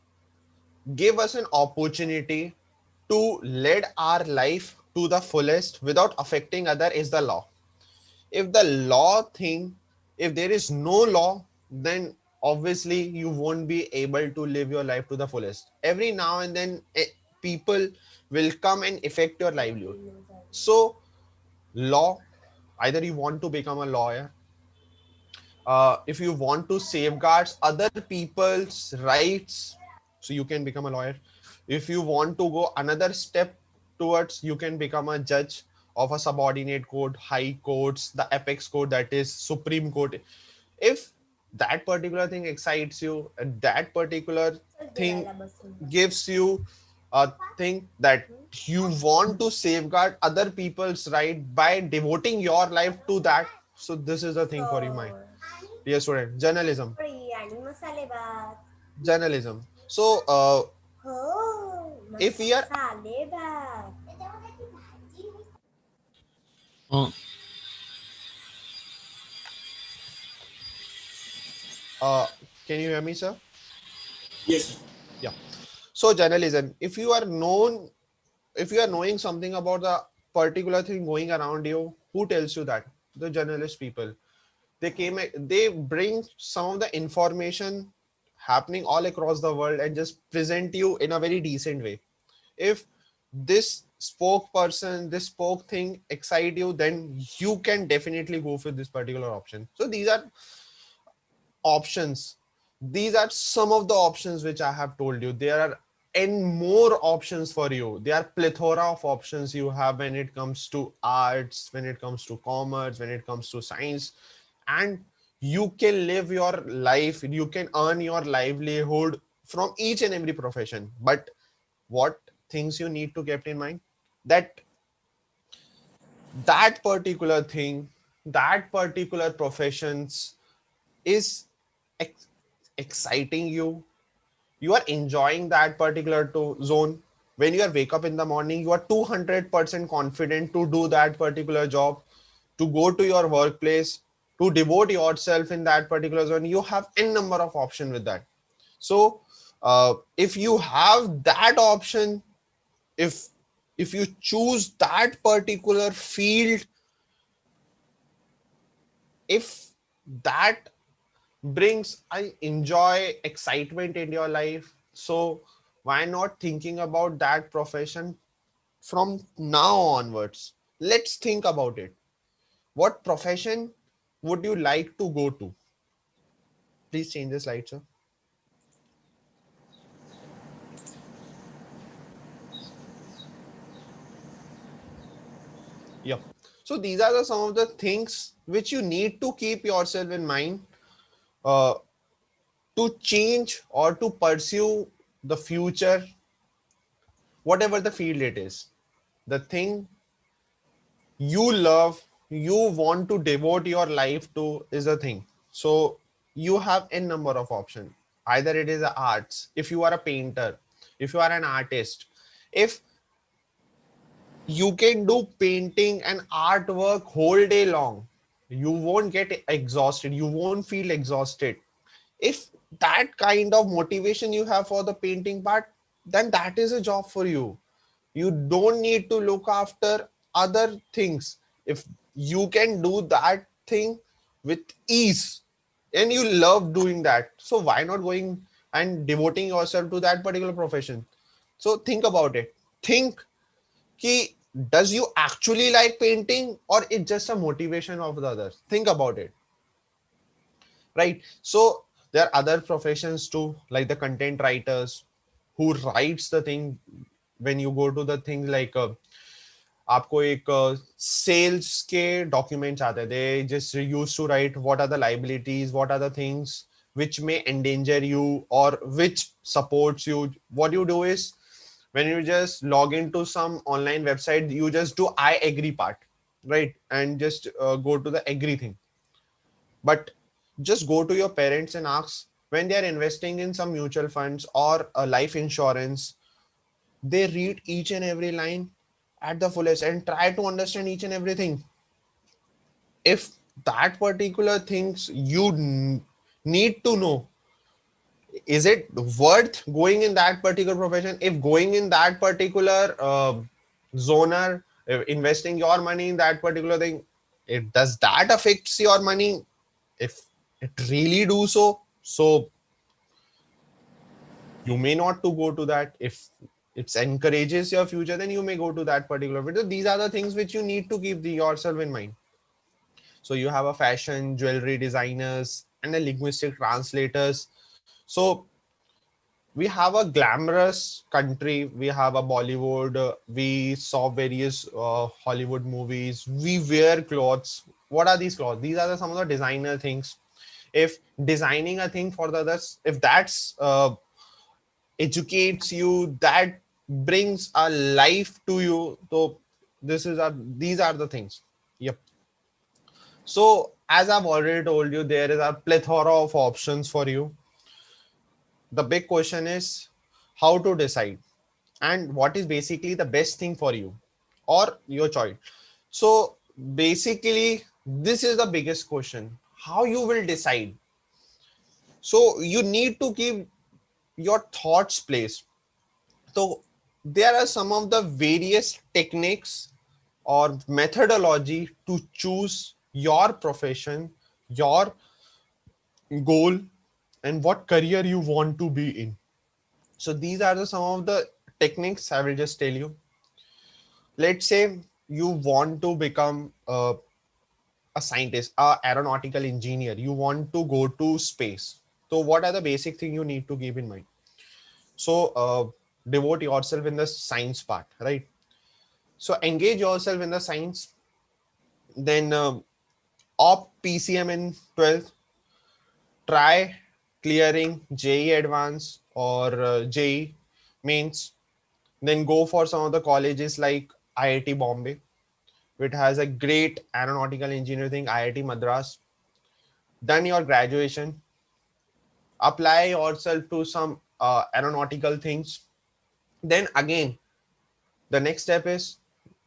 give us an opportunity to lead our life to the fullest without affecting other is the law. If the law thing, if there is no law, then obviously you won't be able to live your life to the fullest. Every now and then people will come and affect your livelihood. So law, either you want to become a lawyer, if you want to safeguard other people's rights, so you can become a lawyer. If you want to go another step towards, you can become a judge of a subordinate court, high courts, the apex court, that is Supreme Court. If that particular thing excites you, and that particular thing gives you a thing that you want to safeguard other people's right by devoting your life to that, so this is the thing for you, mind. Dear student, journalism. Journalism. So, if we are can you hear me, sir? Yes. Yeah. So journalism, if you are knowing something about the particular thing going around you, who tells you that? The journalist people. They bring some of the information happening all across the world and just present you in a very decent way. If this spokesperson, this spoke thing excite you, then you can definitely go for this particular option. So these are options. These are some of the options which I have told you. There are n more options for you. There are plethora of options you have when it comes to arts, when it comes to commerce, when it comes to science, and you can live your life, you can earn your livelihood from each and every profession. But what things you need to keep in mind, that particular thing, that particular professions is exciting you. You are enjoying that particular zone. When you are wake up in the morning, you are 200% confident to do that particular job, to go to your workplace, to devote yourself in that particular zone. You have n number of options with that. So If you have that option, if you choose that particular field, if that brings I enjoy excitement in your life, so why not thinking about that profession from now onwards? Let's think about it. What profession would you like to go to? Please change the slide, sir. Yeah. So these are some of the things which you need to keep yourself in mind uh, to change or to pursue the future, whatever the field it is. The thing you love, you want to devote your life to is a thing. So you have a number of options. Either it is a arts, if you are a painter, if you are an artist, if you can do painting and artwork whole day long, you won't get exhausted, you won't feel exhausted. If that kind of motivation you have for the painting part, then that is a job for you. You don't need to look after other things. If you can do that thing with ease and you love doing that, so why not going and devoting yourself to that particular profession? So think about it. Think ki, does you actually like painting or it's just a motivation of the others? Think about it. Right? So there are other professions too, like the content writers who writes the thing. When you go to the thing like आपको एक sales के documents आते हैं, they just used to write what are the liabilities, what are the things which may endanger you or which supports you. What you do is when you just log into some online website, you just do I agree part, right? And just go to the agree thing. But just go to your parents and ask when they are investing in some mutual funds or a life insurance, they read each and every line at the fullest and try to understand each and everything. If that particular things you need to know, is it worth going in that particular profession? If going in that particular zoner, investing your money in that particular thing, it does that affects your money? If it really do so, so you may not to go to that. If it encourages your future, then you may go to that particular video. These are the things which you need to keep yourself in mind. So you have a fashion, jewelry designers, and a linguistic translators. So we have a glamorous country. We have a Bollywood. We saw various Hollywood movies. We wear clothes. What are these clothes? These are some of the designer things. If designing a thing for the others, if that's educates you, that brings a life to you, so these are the things. Yep. So as I've already told you, there is a plethora of options for you. The big question is how to decide and what is basically the best thing for you or your choice. So basically this is the biggest question, how you will decide. So you need to keep your thoughts place. So there are some of the various techniques or methodology to choose your profession, your goal, and what career you want to be in. So these are some of the techniques I will just tell you. Let's say you want to become a scientist, a aeronautical engineer. You want to go to space. So what are the basic things you need to keep in mind? So devote yourself in the science part, right? So engage yourself in the science. Then opt PCM in 12th. Try clearing JEE Advanced or JEE Mains. Then go for some of the colleges like IIT Bombay, which has a great aeronautical engineering thing, IIT Madras. Done your graduation. Apply yourself to some aeronautical things. Then again, the next step is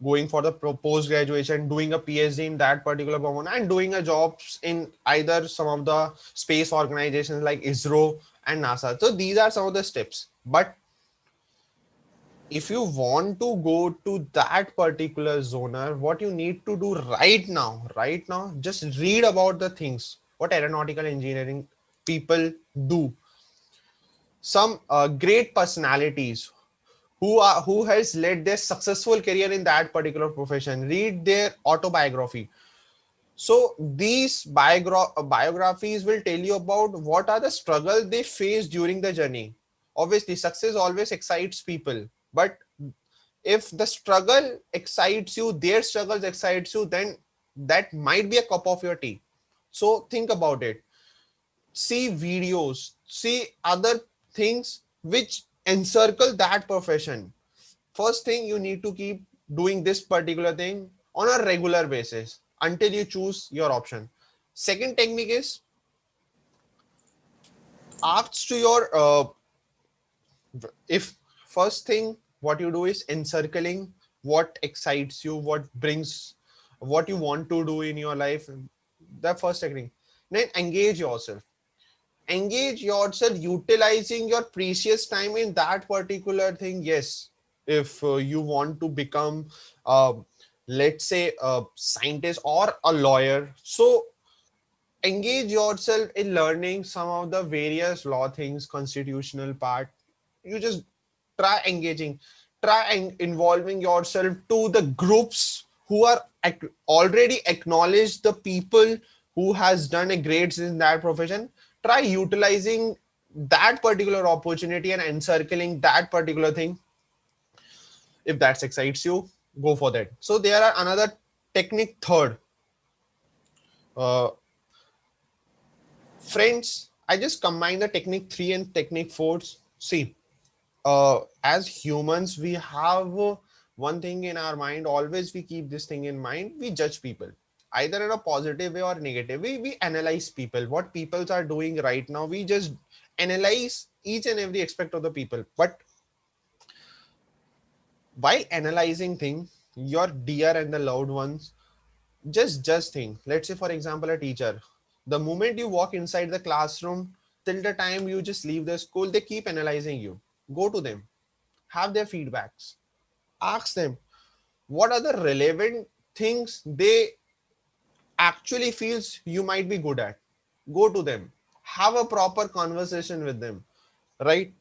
going for the post graduation, doing a PhD in that particular program, and doing a jobs in either some of the space organizations like ISRO and NASA. So these are some of the steps. But if you want to go to that particular zoner, what you need to do right now, just read about the things, what aeronautical engineering people do. Some great personalities who has led their successful career in that particular profession. Read their autobiography. So these biographies will tell you about what are the struggles they face during the journey. Obviously, success always excites people, but if the struggle excites you, their struggles excites you, then that might be a cup of your tea. So think about it. See videos, see other things which encircle that profession. First thing, you need to keep doing this particular thing on a regular basis until you choose your option. Second technique is ask to your if first thing what you do is encircling what excites you, what brings, what you want to do in your life. The first technique. Then engage yourself utilizing your precious time in that particular thing. Yes, if you want to become let's say a scientist or a lawyer, so engage yourself in learning some of the various law things, constitutional part. You just try engaging, involving yourself to the groups who are already acknowledged, the people who has done a great in that profession. Try utilizing that particular opportunity and encircling that particular thing. If that excites you, go for that. So there are another technique. Third, uh, friends, I just combine the technique 3 and technique 4. See, as humans, we have one thing in our mind. Always we keep this thing in mind. We judge people either in a positive way or negative way. We analyze people, what people are doing right now. We just analyze each and every aspect of the people. But while analyzing things, your dear and the loved ones, just think. Let's say, for example, a teacher. The moment you walk inside the classroom till the time you just leave the school, they keep analyzing you. Go to them, have their feedbacks, ask them what are the relevant things they actually feels you might be good at. Go to them, have a proper conversation with them, right?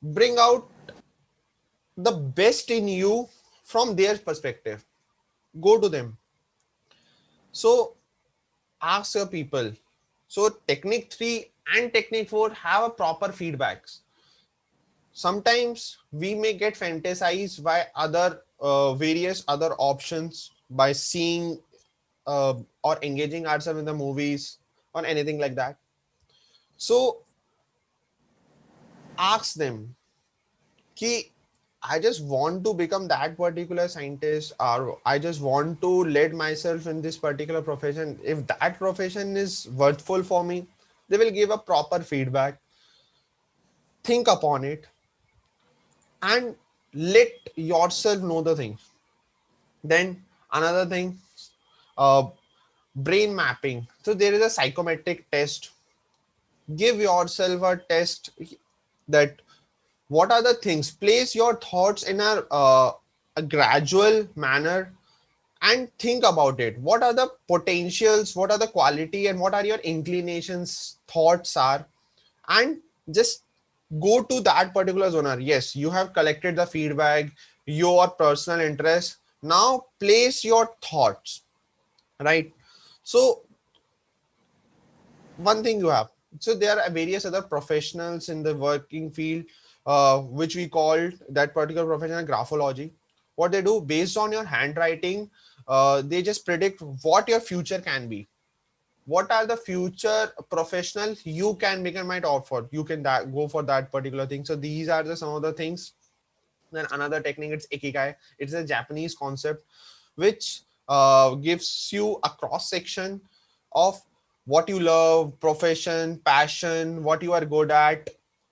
Bring out the best in you from their perspective. Go to them. So ask your people. So technique 3 and technique 4 have a proper feedbacks. Sometimes we may get fantasized by other various other options by seeing or engaging ourselves in the movies or anything like that. So ask them ki I just want to become that particular scientist, or I just want to lead myself in this particular profession. If that profession is worthful for me, they will give a proper feedback. Think upon it and let yourself know the thing. Then another thing, uh, brain mapping. So there is a psychometric test. Give yourself a test that what are the things. Place your thoughts in a gradual manner and think about it. What are the potentials? What are the quality and what are your inclinations? Thoughts are, and just go to that particular zone. Yes, you have collected the feedback, your personal interest. Now place your thoughts, right? So one thing you have. So there are various other professionals in the working field, which we called that particular profession graphology. What they do based on your handwriting, they just predict what your future can be. What are the future professionals you can become, might opt for. You can go for that particular thing. So these are some of the things. Then another technique, it's ikigai. It's a Japanese concept which gives you a cross section of what you love, profession, passion, what you are good at,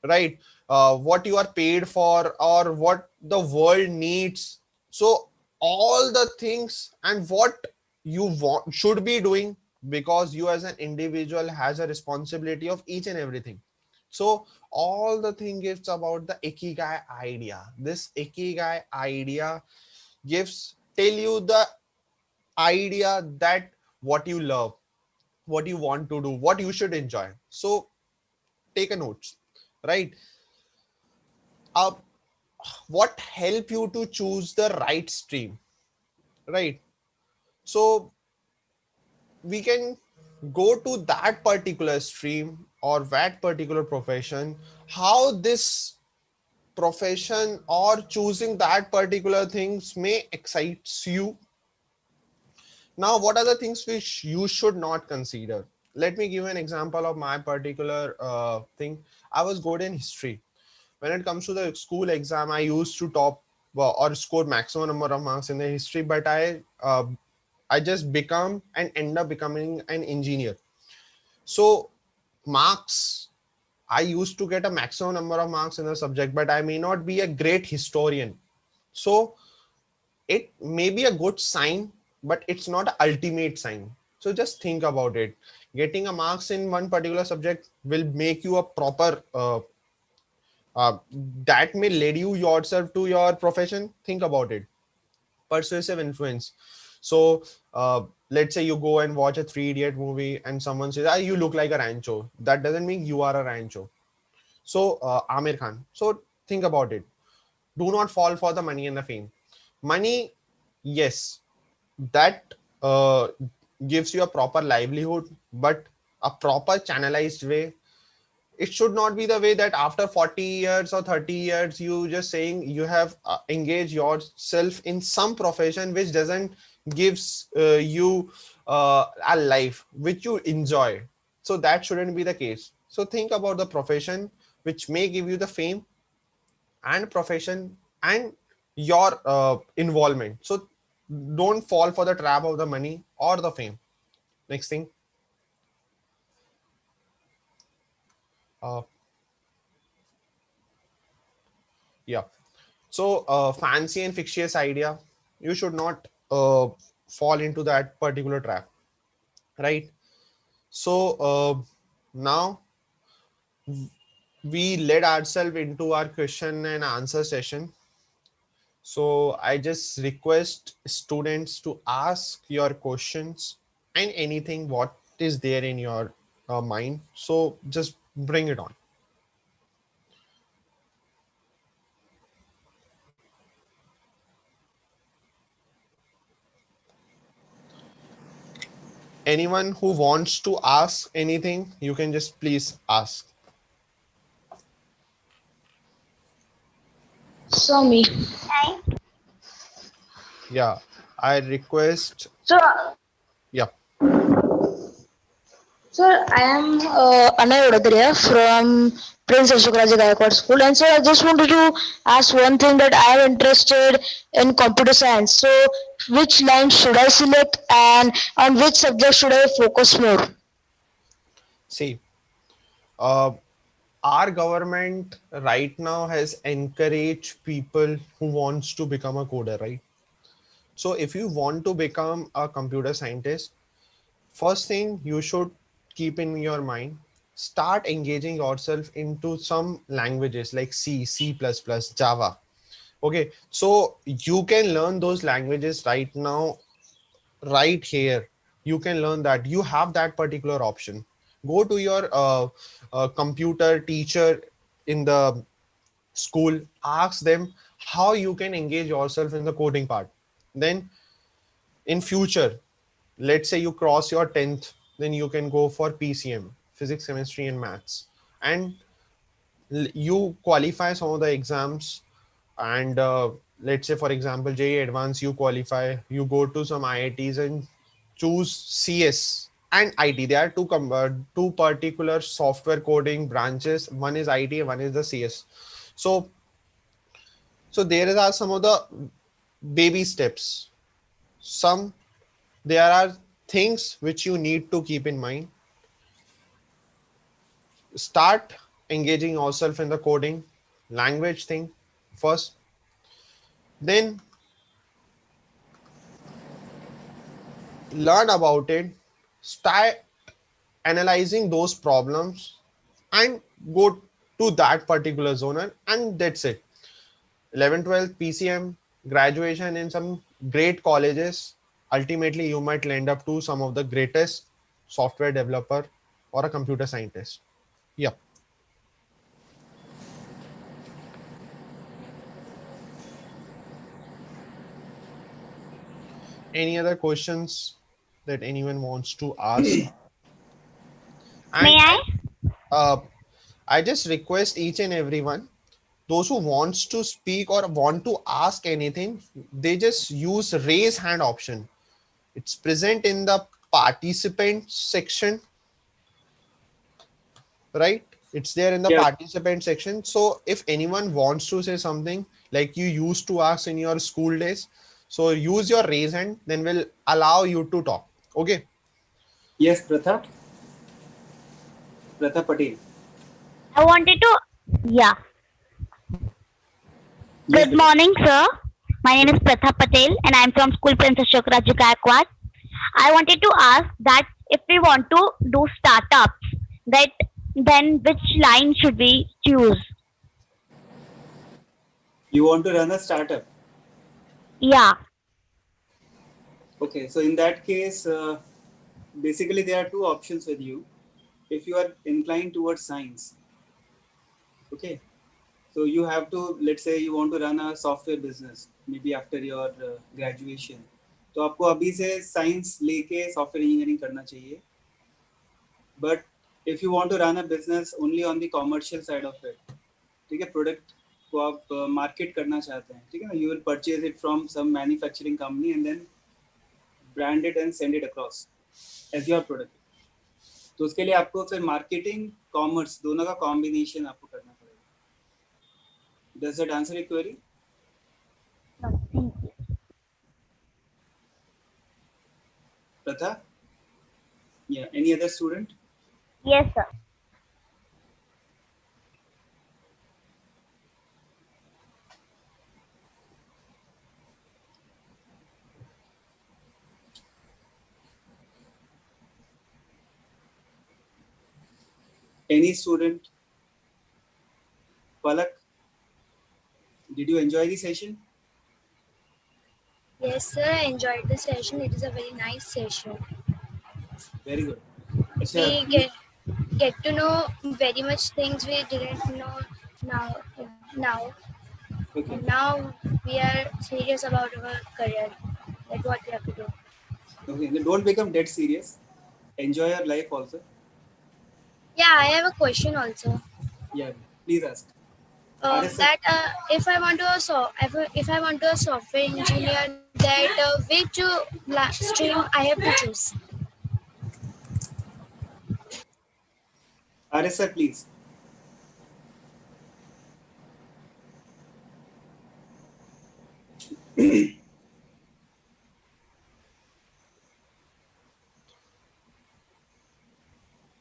right? What you are paid for, or what the world needs. So all the things and what you should be doing, because you as an individual has a responsibility of each and everything. So all the thing gives about the ikigai idea. This ikigai idea tell you the idea that what you love, what you want to do, what you should enjoy. So take a notes, right? uh, what help you to choose the right stream, right? So we can go to that particular stream or that particular profession, how this profession or choosing that particular things may excites you. Now what are the things which you should not consider? Let me give an example of my particular thing. I was good in history. When it comes to the school exam, I used to top or score maximum number of marks in the history, but I just become and end up becoming an engineer. So marks, I used to get a maximum number of marks in the subject, but I may not be a great historian. So it may be a good sign, but it's not an ultimate sign. So just think about it. Getting a marks in one particular subject will make you a proper uh, that may lead you yourself to your profession. Think about it. Persuasive influence. So let's say you go and watch a Three Idiot movie and someone says, ah, you look like a rancho. That doesn't mean you are a rancho. So Amir Khan. So think about it. Do not fall for the money and the fame. Money, yes, that gives you a proper livelihood, but a proper channelized way. It should not be the way that after 40 years or 30 years you just saying you have engaged yourself in some profession which doesn't gives you a life which you enjoy. So that shouldn't be the case. So think about the profession which may give you the fame and profession and your involvement. So don't fall for the trap of the money or the fame. Next thing, uh, yeah. So fancy and fictitious idea, you should not fall into that particular trap, right? So now we led ourselves into our question and answer session. So I just request students to ask your questions and anything what is there in your mind. So just bring it on. Anyone who wants to ask anything, you can just please ask. So me. Yeah, I request. So, Yeah. I am Anay Vadodara from Prince Ashok Gaekwad School, and so I just wanted to ask one thing that I am interested in computer science. So, which line should I select, and on which subject should I focus more? See, uh, our government right now has encouraged people who wants to become a coder, right? So if you want to become a computer scientist, first thing you should keep in your mind, start engaging yourself into some languages like C, C++, Java. Okay, so you can learn those languages right now, right here. You can learn that. You have that particular option. Go to your computer teacher in the school, ask them how you can engage yourself in the coding part. Then in future, let's say you cross your 10th, then you can go for PCM, physics, chemistry and maths, and you qualify some of the exams. And let's say for example JEE Advanced, you qualify, you go to some IITs and choose CS and IT. There are two particular software coding branches. One is IT, one is the CS. So there are some of the baby steps. Some There are things which you need to keep in mind. Start engaging yourself in the coding language thing first. Then learn about it. Start analyzing those problems and go to that particular zone, and that's it. 11th, 12th, PCM, graduation in some great colleges. Ultimately, you might land up to some of the greatest software developer or a computer scientist. Yeah. Any other questions that anyone wants to ask? May And I? uh, I just request each and everyone, those who wants to speak or want to ask anything, they just use raise hand option. It's present in the participant section, right? It's there in the Yeah. participant section. So if anyone wants to say something like you used to ask in your school days, so use your raise hand, then we'll allow you to talk. Okay. Yes, Pratha. Pratha Patel. I wanted to, yeah. Yes, Good Pratha. morning, sir. My name is Pratha Patel and I'm from School Prince Ashok Gaekwad. I wanted to ask that if we want to do startups, that then which line should we choose? You want to run a startup? Yeah. Okay, so in that case, basically there are two options with you. If you are inclined towards science, okay, so you have to, let's say you want to run a software business, maybe after your graduation. तो आपको अभी से science लेके software engineering करना चाहिए. But if you want to run a business only on the commercial side of it, ठीक है, product को आप मार्केट करना चाहते हैं, ठीक है ना, you will purchase it from some manufacturing company and then brand it and send it across as your product. तो उसके लिए आपको फिर मार्केटिंग कॉमर्स दोनों का कॉम्बिनेशन आपको करना पड़ेगा. Does that answer your query? Pratha? Yeah. Any other student? Yes, sir. Any student? Palak, did you enjoy the session? Yes, sir. I enjoyed the session. It is a very nice session. Very good. We Achha, get to know very much things we didn't know now. okay. And now we are serious about our career. That's what we have to do. Okay. Then don't become dead serious. Enjoy your life also. Yeah, I have a question also. Yeah. Please ask. RSS? That if I want to if I want to a software engineer, that which stream I have to choose? RSS, please.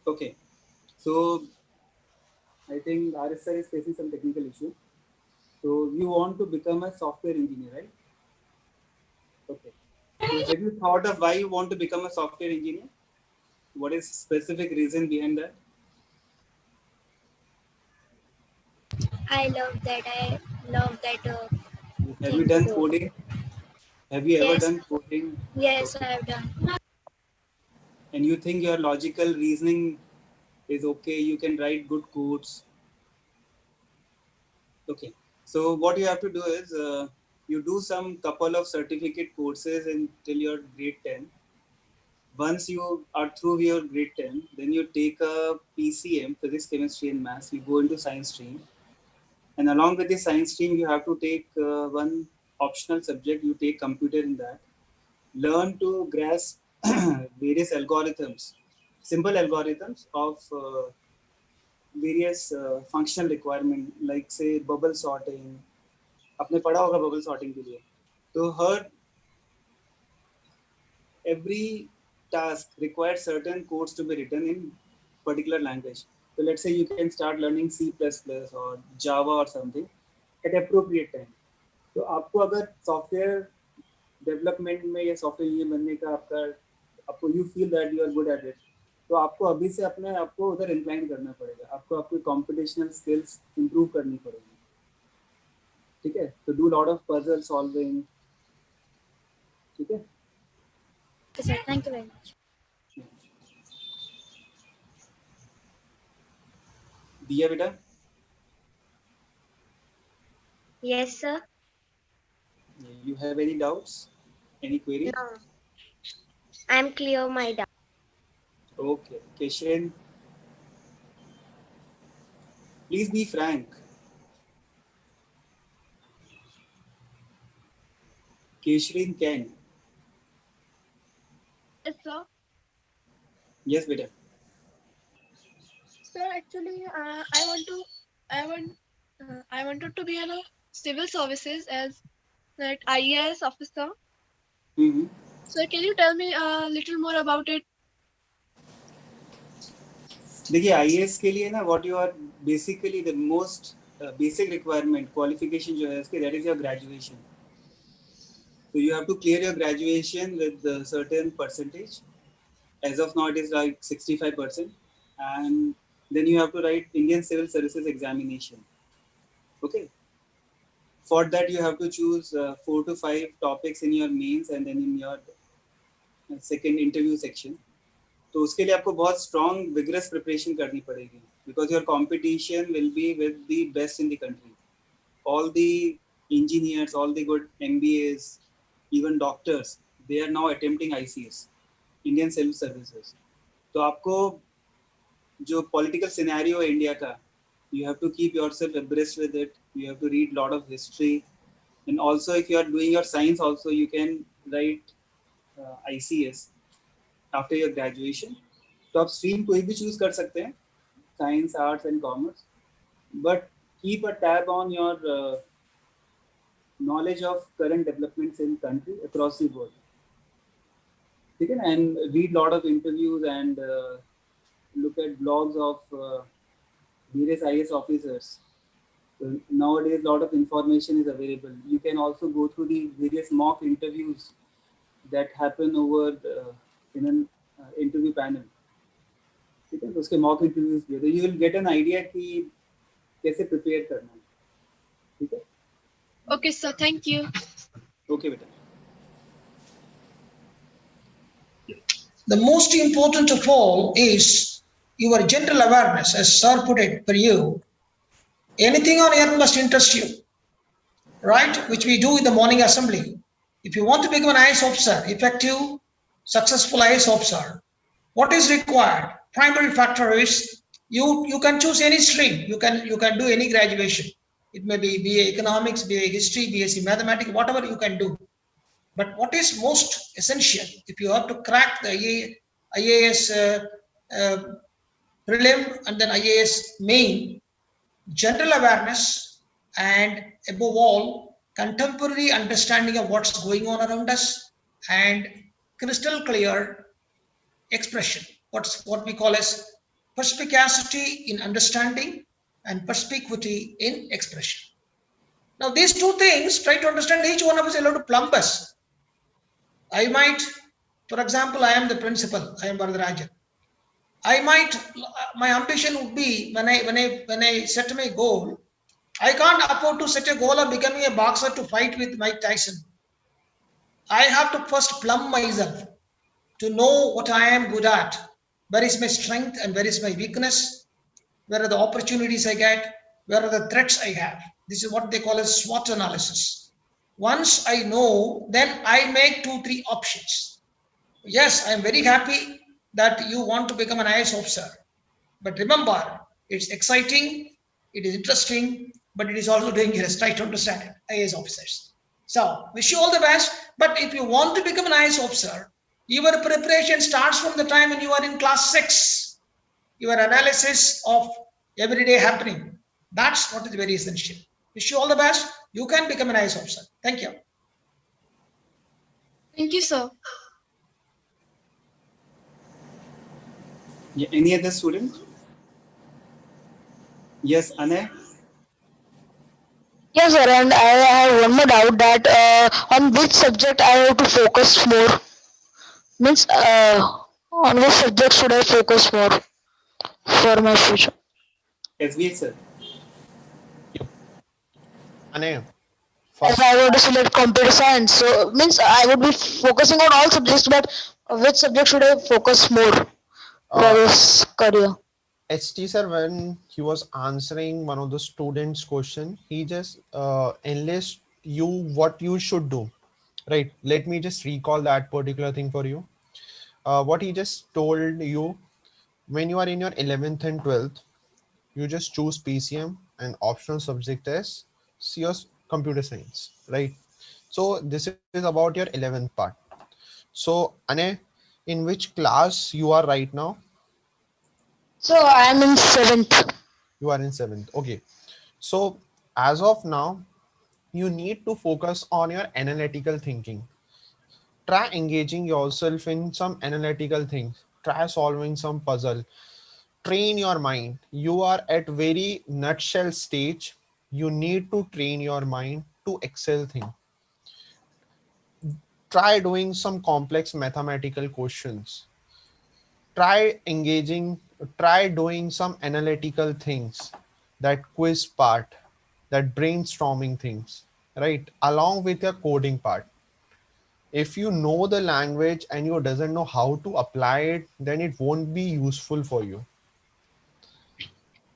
Okay. So I think RSS is facing some technical issue. So you want to become a software engineer, right? Okay. So have you thought of why you want to become a software engineer? What is specific reason behind that? I love that. I love that. Have you done coding? Have you ever done coding? Yes, Okay. I have done. And you think your logical reasoning is okay, you can write good codes. Okay. So what you have to do is you do some couple of certificate courses until your grade 10. Once you are through your grade 10, then you take a PCM, physics, chemistry and maths. You go into science stream. And along with the science stream, you have to take one optional subject. You take computer in that. Learn to grasp various algorithms, simple algorithms of various functional requirement, like say bubble sorting. आपने पढ़ा होगा bubble sorting के लिए. तो हर every task requires certain codes to be written in particular language. So let's say you can start learning C++ or Java or something at appropriate time. तो आपको अगर software development में या सॉफ्टवेयर इंजीनियर बनने का आपका आपको you feel that you are good at it, तो आपको अभी से अपने आपको उधर इंक्लाइन करना पड़ेगा, आपको आपकी कॉम्पिटिशनल स्किल्स इंप्रूव करनी पड़ेगी, ठीक है। तो do lot of puzzle solving, ठीक है। Okay, sir. Thank you very much. दिया बेटा, Yes, sir. you have any doubts, any query? No, I'm clear my doubt. Okay, Keshen, please be frank. Keshrin can. Yes, sir. Yes, beta. Sir, actually, I wanted to be in a civil services as that IAS officer. Mm-hmm. Sir, can you tell me a little more about it? देखिए IAS के लिए ना what you are basically the most basic requirement qualification जो है उसके that is your graduation. So you have to clear your graduation with a certain percentage. As of now, it is like 65%, and then you have to write Indian Civil Services examination. Okay. For that, you have to choose 4 to 5 topics in your mains and then in your second interview section. तो उसके लिए आपको बहुत strong, vigorous preparation करनी पड़ेगी because your competition will be with the best in the country. All the engineers, all the good MBAs, even doctors, they are now attempting ICS, Indian Civil Services. तो आपको जो political scenario है India का, you have to keep yourself abreast with it. You have to read lot of history, and also if you are doing your science, also you can write ICS after your graduation. तो आप stream कोई भी choose कर सकते हैं, science, arts and commerce, but keep a tab on your knowledge of current developments in country across the world. ठीक है ना, and read lot of interviews and look at blogs of various IAS officers. So nowadays, lot of information is available. You can also go through the various mock interviews that happen over in an interview panel. ठीक है, तो उसके mock interviews भी, तो you will get an idea कि कैसे prepare करना है. ठीक है. Okay, sir. Thank you. Okay, बेटा. The most important of all is your general awareness, as sir put it for you. Anything on earth must interest you, right? Which we do in the morning assembly. If you want to become an IAS officer, effective, successful IAS officer, what is required? Primary factor is you can choose any stream. You can do any graduation. It may be BA Economics, BA History, BSc Mathematics, whatever you can do. But what is most essential if you have to crack the IAS prelim and then IAS main, general awareness and above all contemporary understanding of what's going on around us and crystal clear expression, what we call as perspicacity in understanding and perspicuity in expression. Now these two things, try to understand, each one of us is allowed to plumb us. I might, for example, I am the principal, I am Varadarajan. My ambition would be when I set my goal, I can't afford to set a goal of becoming a boxer to fight with Mike Tyson. I have to first plumb myself to know what I am good at, where is my strength and where is my weakness, where are the opportunities I get, where are the threats I have. This is what they call a SWOT analysis. Once I know, then I make 2-3 options. Yes, I am very happy that you want to become an IAS officer. But remember, it's exciting, it is interesting, but it is also dangerous. Try to understand it, IAS officers. So, wish you all the best. But if you want to become an IAS officer, your preparation starts from the time when you are in class 6. Your analysis of everyday happening. That's what is very essential. Wish you all the best. You can become an IAS officer. Thank you. Thank you, sir. Yeah, any other student? Yes, Anay? Yes, sir, and I have one more doubt that on which subject I have to focus more. Means On which subject should I focus more for my future? SBH, sir. Anay, If first, I were to select computer science, so means I would be focusing on all subjects, but which subject should I focus more for uh, this career? HT sir, when he was answering one of the students' question, he just enlist you what you should do. Right. Let me just recall that particular thing for you. What he just told you, when you are in your 11th and 12th, you just choose PCM and optional subject as CS computer science, right? So this is about your 11th part. So Ane, in which class you are right now? So I am in 7th. You are in 7th. Okay. So as of now, you need to focus on your analytical thinking. Try engaging yourself in some analytical things. Try solving some puzzle. Train your mind. You are at very nutshell stage. You need to train your mind to excel thing. Try doing some complex mathematical questions. Try engaging, try doing some analytical things, that quiz part, that brainstorming things, right? Along with your coding part. If you know the language and you doesn't know how to apply it, then it won't be useful for you,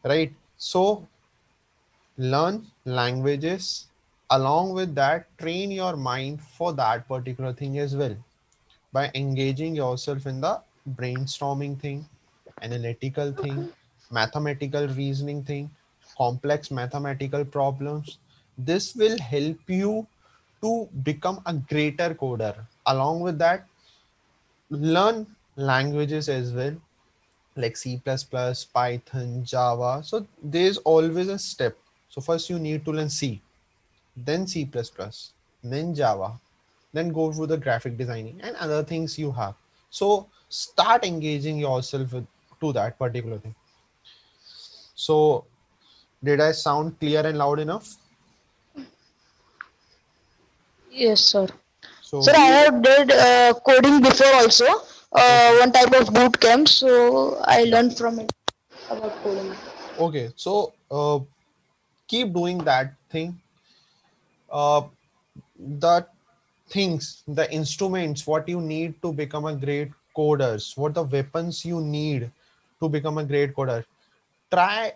right? So learn languages, along with that train your mind for that particular thing as well, by engaging yourself in the brainstorming thing, analytical thing, mathematical reasoning thing, complex mathematical problems. This will help you to become a greater coder. Along with that, learn languages as well, like C++, Python, Java. So there's always a step. So first you need to learn C, then C++, then Java, then go through the graphic designing and other things you have. So start engaging yourself with, to that particular thing. So did I sound clear and loud enough? Yes, sir. Sir, So I have did coding before also. okay, One type of boot camp, so I learned from it about coding. okay. So keep doing that thing. Uh, the things, the instruments, what you need to become a great coders, what the weapons you need to become a great coder. Try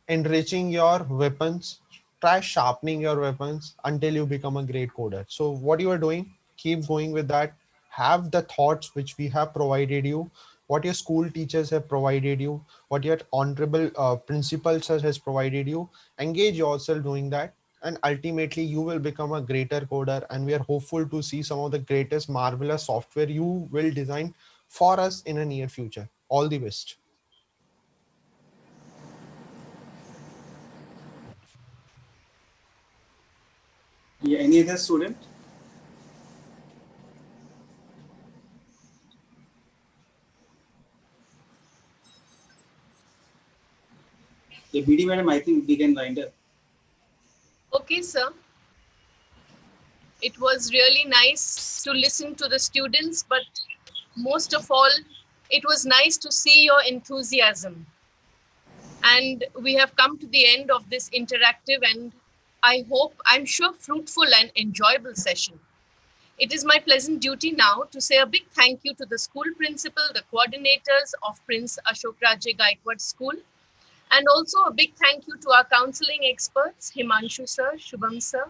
enriching your weapons, try sharpening your weapons until you become a great coder. So what you are doing, keep going with that. Have the thoughts which we have provided you, what your school teachers have provided you, what your honorable principal sir has provided you. Engage yourself doing that, and ultimately you will become a greater coder, and we are hopeful to see some of the greatest marvelous software you will design for us in a near future. All the best. Yeah, any other student? Yeah, BD madam, I think we can wind up. Okay, sir. It was really nice to listen to the students, but most of all, it was nice to see your enthusiasm. And we have come to the end of this interactive and I'm sure, fruitful and enjoyable session. It is my pleasant duty now to say a big thank you to the school principal, the coordinators of Prince Ashok Raje Gaekwad School, and also a big thank you to our counseling experts, Himanshu sir, Shubham sir,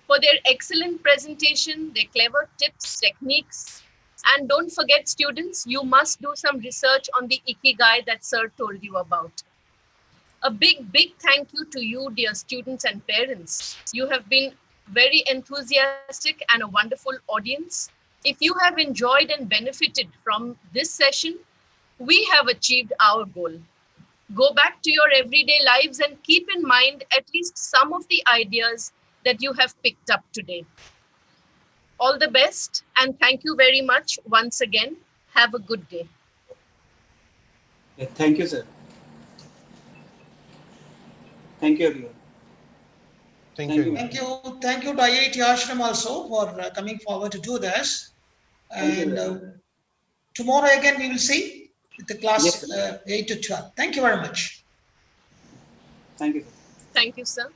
for their excellent presentation, their clever tips, techniques. And don't forget, students, you must do some research on the Ikigai that sir told you about. A big, big thank you to you, dear students and parents. You have been very enthusiastic and a wonderful audience. If you have enjoyed and benefited from this session, we have achieved our goal. Go back to your everyday lives and keep in mind at least some of the ideas that you have picked up today. All the best, and thank you very much once again. Have a good day. Yeah, thank you, sir. Thank you, everyone. Thank you. Thank you to IIT Ashram also for coming forward to do this. Thank you, And everyone. tomorrow again we will see with the class Yes, sir. 8 to 12. Thank you very much. Thank you, sir. Thank you, sir.